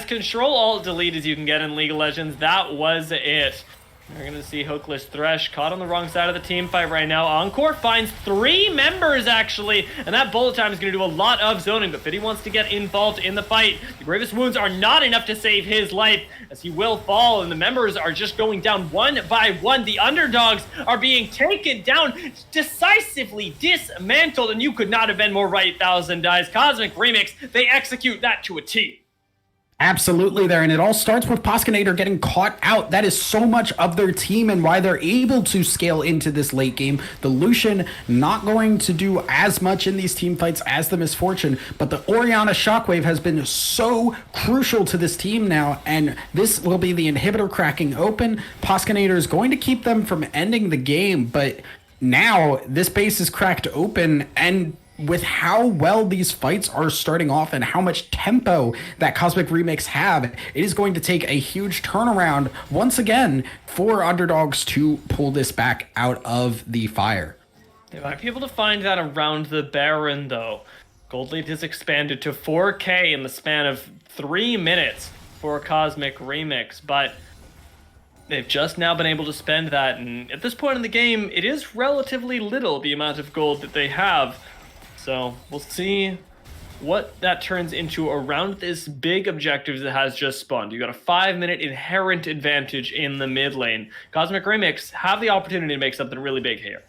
Control-Alt-Delete as you can get in League of Legends. That was it. We're going to see Hookless Thresh caught on the wrong side of the team fight right now. Encore finds 3 members, actually, and that bullet time is going to do a lot of zoning, but Fiddy wants to get involved in the fight. The Gravest Wounds are not enough to save his life, as he will fall, and the members are just going down one by one. The Underdogs are being taken down, decisively dismantled, and you could not have been more right, 1,000 dies. Cosmic Remix, they execute that to a T. Absolutely there, and it all starts with Poskinator getting caught out. That is so much of their team and why they're able to scale into this late game. The Lucian not going to do as much in these team fights as the Misfortune, but the Orianna Shockwave has been so crucial to this team now, and this will be the inhibitor cracking open. Poskinator is going to keep them from ending the game, but now this base is cracked open, and with how well these fights are starting off and how much tempo that Cosmic Remix have, it is going to take a huge turnaround once again for Underdogs to pull this back out of the fire. They might be able to find that around the Baron, though. Gold lead has expanded to 4K in the span of 3 minutes for Cosmic Remix, but they've just now been able to spend that, and at this point in the game, it is relatively little, the amount of gold that they have. So we'll see what that turns into around this big objective that has just spawned. You got a 5-minute inherent advantage in the mid lane. Cosmic Remix have the opportunity to make something really big here.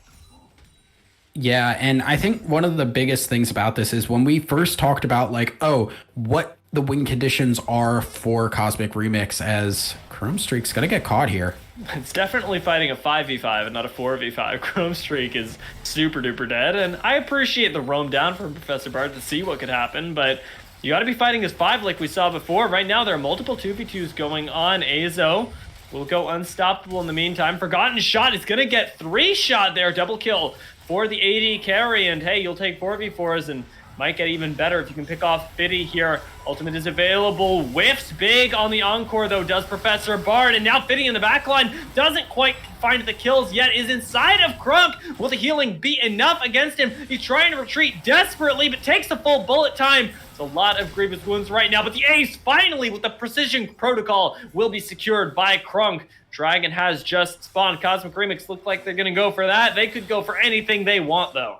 Yeah, and I think one of the biggest things about this is when we first talked about like, oh, what the win conditions are for Cosmic Remix, as Chrome Streak's gonna get caught here. It's definitely fighting a 5v5 and not a 4v5. Chrome Streak is super duper dead, and I appreciate the roam down from Professor Bard to see what could happen, but you gotta be fighting as 5 like we saw before. Right now there are multiple 2v2s going on. Azo will go unstoppable in the meantime. Forgotten Shot is gonna get 3 shot there. Double kill for the AD carry, and hey, you'll take 4v4s and might get even better if you can pick off Fiddy here. Ultimate is available. Whiffs big on the Encore, though, does Professor Bard. And now Fiddy in the backline doesn't quite find the kills yet, is inside of Crunk. Will the healing be enough against him? He's trying to retreat desperately, but takes the full bullet time. It's a lot of grievous wounds right now, but the ace finally with the precision protocol will be secured by Crunk. Dragon has just spawned. Cosmic Remix look like they're going to go for that. They could go for anything they want, though.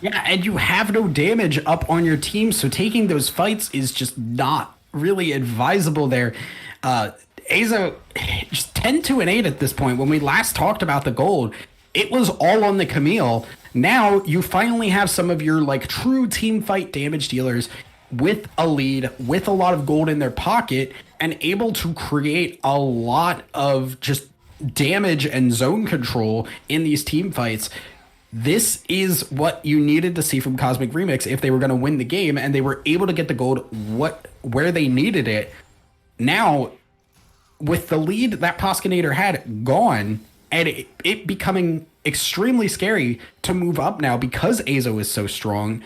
Yeah, and you have no damage up on your team, so taking those fights is just not really advisable there. Azo just 10-8 at this point. When we last talked about the gold, it was all on the Camille. Now you finally have some of your like true team fight damage dealers with a lead, with a lot of gold in their pocket, and able to create a lot of just damage and zone control in these team fights. This is what you needed to see from Cosmic Remix if they were going to win the game, and they were able to get the gold where they needed it. Now, with the lead that Poskinator had gone, and it becoming extremely scary to move up now because Azo is so strong,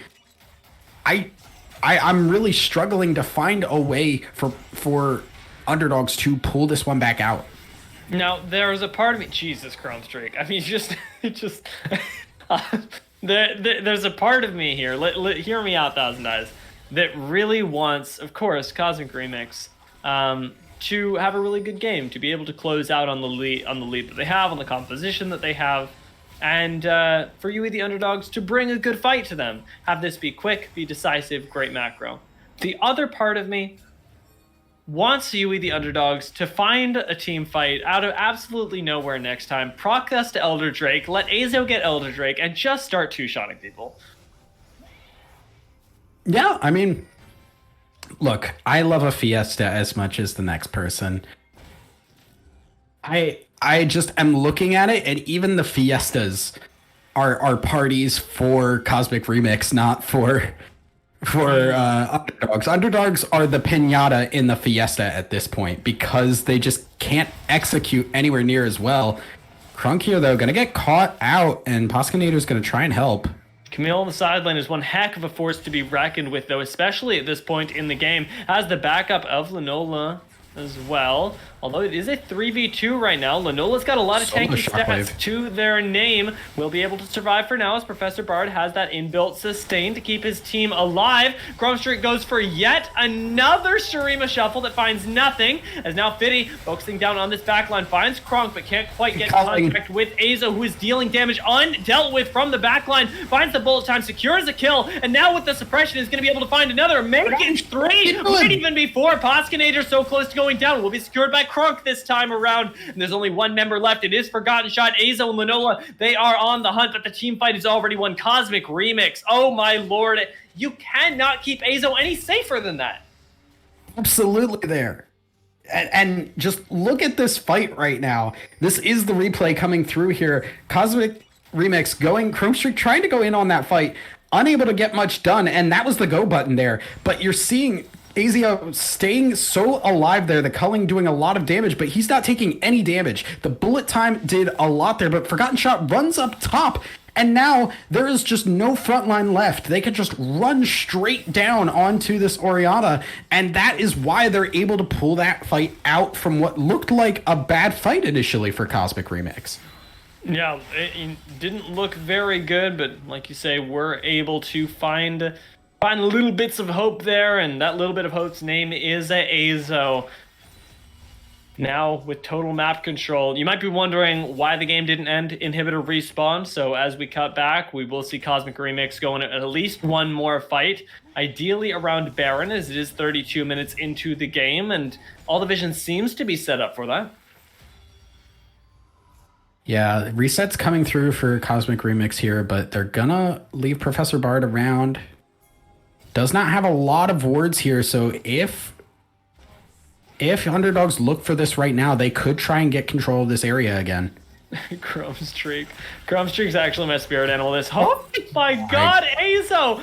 I'm really struggling to find a way for underdogs to pull this one back out. Now, there's a part of me, Jesus, Chrome Streak. I mean, there's a part of me here. Hear me out, Thousand Eyes, that really wants, of course, Cosmic Remix to have a really good game, to be able to close out on the lead that they have, on the composition that they have, and for you, the underdogs, to bring a good fight to them. Have this be quick, be decisive, great macro. The other part of me wants you, the underdogs, to find a team fight out of absolutely nowhere next time, proc us to Elder Drake, let Azo get Elder Drake, and just start two-shotting people. Yeah, I mean, look, I love a Fiesta as much as the next person. I just am looking at it, and even the Fiestas are parties for Cosmic Remix, not for underdogs. Underdogs are the pinata in the Fiesta at this point because they just can't execute anywhere near as well. Crunk here, though, going to get caught out, and Poskinator's going to try and help. Camille on the sideline is one heck of a force to be reckoned with, though, especially at this point in the game, as the backup of Lenola as well. Although it is a 3v2 right now. Lenola's got a lot of tanky stats to their name. Will be able to survive for now as Professor Bard has that inbuilt sustain to keep his team alive. Gromstreet goes for yet another Shurima shuffle that finds nothing, as now Fitty focusing down on this backline finds Kronk but can't quite get contact with Azo, who is dealing damage undealt with from the backline. Finds the bullet time, secures a kill, and now with the suppression is going to be able to find another. Make it 3, might even be 4. Poskinator so close to going down, will be secured by Kronk this time around, and there's only one member left. It is Forgotten Shot. Azo and Lenola, they are on the hunt, but the team fight is already won. Cosmic Remix, oh my lord, you cannot keep Azo any safer than that. Absolutely there. And just look at this fight right now. This is the replay coming through here. Cosmic Remix going, Chrome Streak trying to go in on that fight, unable to get much done, and that was the go button there. But you're seeing Azio staying so alive there, the culling doing a lot of damage, but he's not taking any damage. The bullet time did a lot there, but Forgotten Shot runs up top, and now there is just no front line left. They can just run straight down onto this Oriana, and that is why they're able to pull that fight out from what looked like a bad fight initially for Cosmic Remix. Yeah, it didn't look very good, but like you say, we're able to find little bits of hope there, and that little bit of hope's name is Azo. Now, with total map control, you might be wondering why the game didn't end inhibitor respawn, so as we cut back, we will see Cosmic Remix going at least one more fight, ideally around Baron, as it is 32 minutes into the game, and all the vision seems to be set up for that. Yeah, reset's coming through for Cosmic Remix here, but they're gonna leave Professor Bard around. Does not have a lot of wards here, so if underdogs look for this right now, they could try and get control of this area again. Chrome Streak's actually my spirit animal. Oh my god, Azo!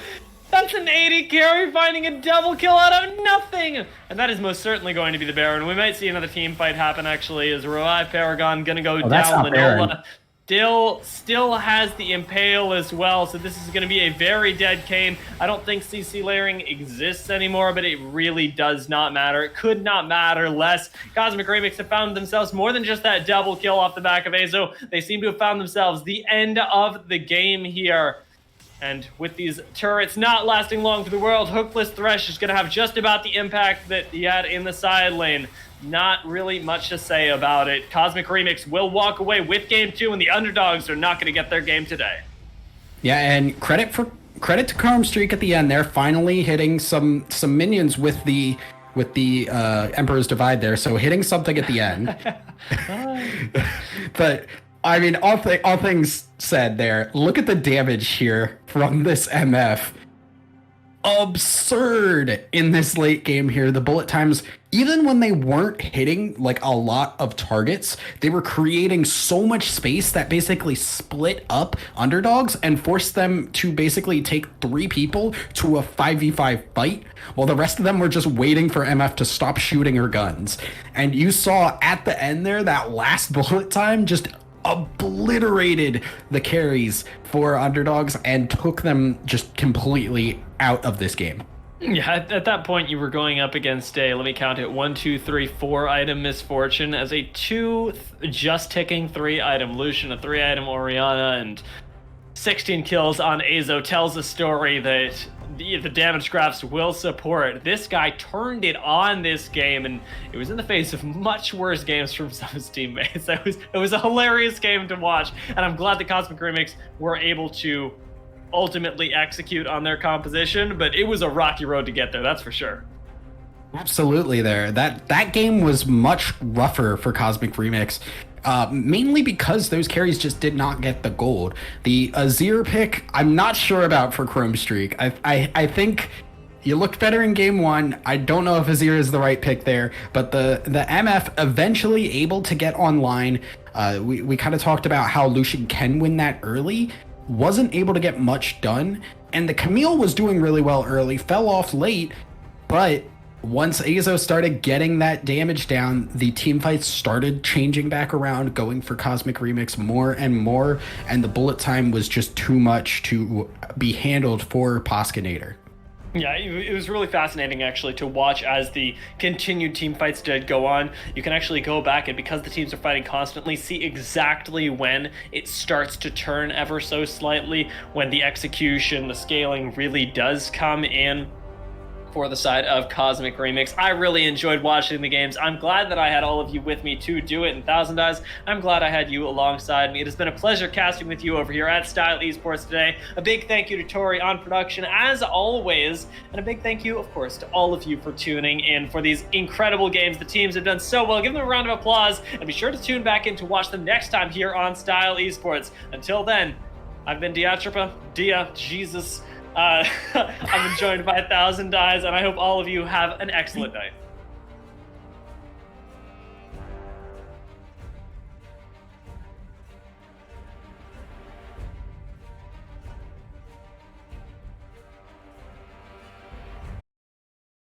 That's an 80 carry finding a double kill out of nothing! And that is most certainly going to be the Baron. We might see another team fight happen, actually, as Revive Paragon gonna go down. Lenola still has the Impale as well, so this is going to be a very dead Kane. I don't think CC layering exists anymore, but it really does not matter. It could not matter less. Cosmic Remix have found themselves more than just that double kill off the back of Azo. They seem to have found themselves the end of the game here. And with these turrets not lasting long for the world, Hookless Thresh is going to have just about the impact that he had in the side lane. Not really much to say about it. Cosmic Remix will walk away with game 2, and the underdogs are not going to get their game today. Yeah, and credit to Chrome Streak at the end there, finally hitting some minions with the with the Emperor's Divide there, so hitting something at the end. But I mean, all things said there, look at the damage here from this MF. Absurd in this late game here. The bullet times, even when they weren't hitting like a lot of targets, they were creating so much space that basically split up underdogs and forced them to basically take 3 people to a 5v5 fight, while the rest of them were just waiting for MF to stop shooting her guns. And you saw at the end there, that last bullet time just obliterated the carries for underdogs and took them just completely out of this game. Yeah, at that point you were going up against a, let me count it, 1, 2, 3, 4 item Misfortune as a 2 just ticking 3 item Lucian, a 3 item Oriana, and 16 kills on Azo tells a story that the damage graphs will support. This guy turned it on this game, and it was in the face of much worse games from some of his teammates. It was a hilarious game to watch, and I'm glad the Cosmic Remix were able to ultimately execute on their composition, but it was a rocky road to get there, that's for sure. Absolutely there. That game was much rougher for Cosmic Remix. Mainly because those carries just did not get the gold. The Azir pick, I'm not sure about for Chrome Streak. I think you looked better in game 1. I don't know if Azir is the right pick there, but the MF eventually able to get online. We kind of talked about how Lucian can win that early, wasn't able to get much done, and the Camille was doing really well early, fell off late, but once Azo started getting that damage down, the team fights started changing back around, going for Cosmic Remix more and more, and the bullet time was just too much to be handled for Poskinator. Yeah, it was really fascinating actually to watch as the continued team fights did go on. You can actually go back, and because the teams are fighting constantly, see exactly when it starts to turn ever so slightly, when the execution, the scaling really does come in for the side of Cosmic Remix. I really enjoyed watching the games. I'm glad that I had all of you with me to do it in TheUnderDogs. I'm glad I had you alongside me. It has been a pleasure casting with you over here at Style Esports today. A big thank you to Tori on production, as always, and a big thank you, of course, to all of you for tuning in for these incredible games. The teams have done so well. Give them a round of applause, and be sure to tune back in to watch them next time here on Style Esports. Until then, I've been Jesus. I'm joined by TheUnderDogs, and I hope all of you have an excellent night.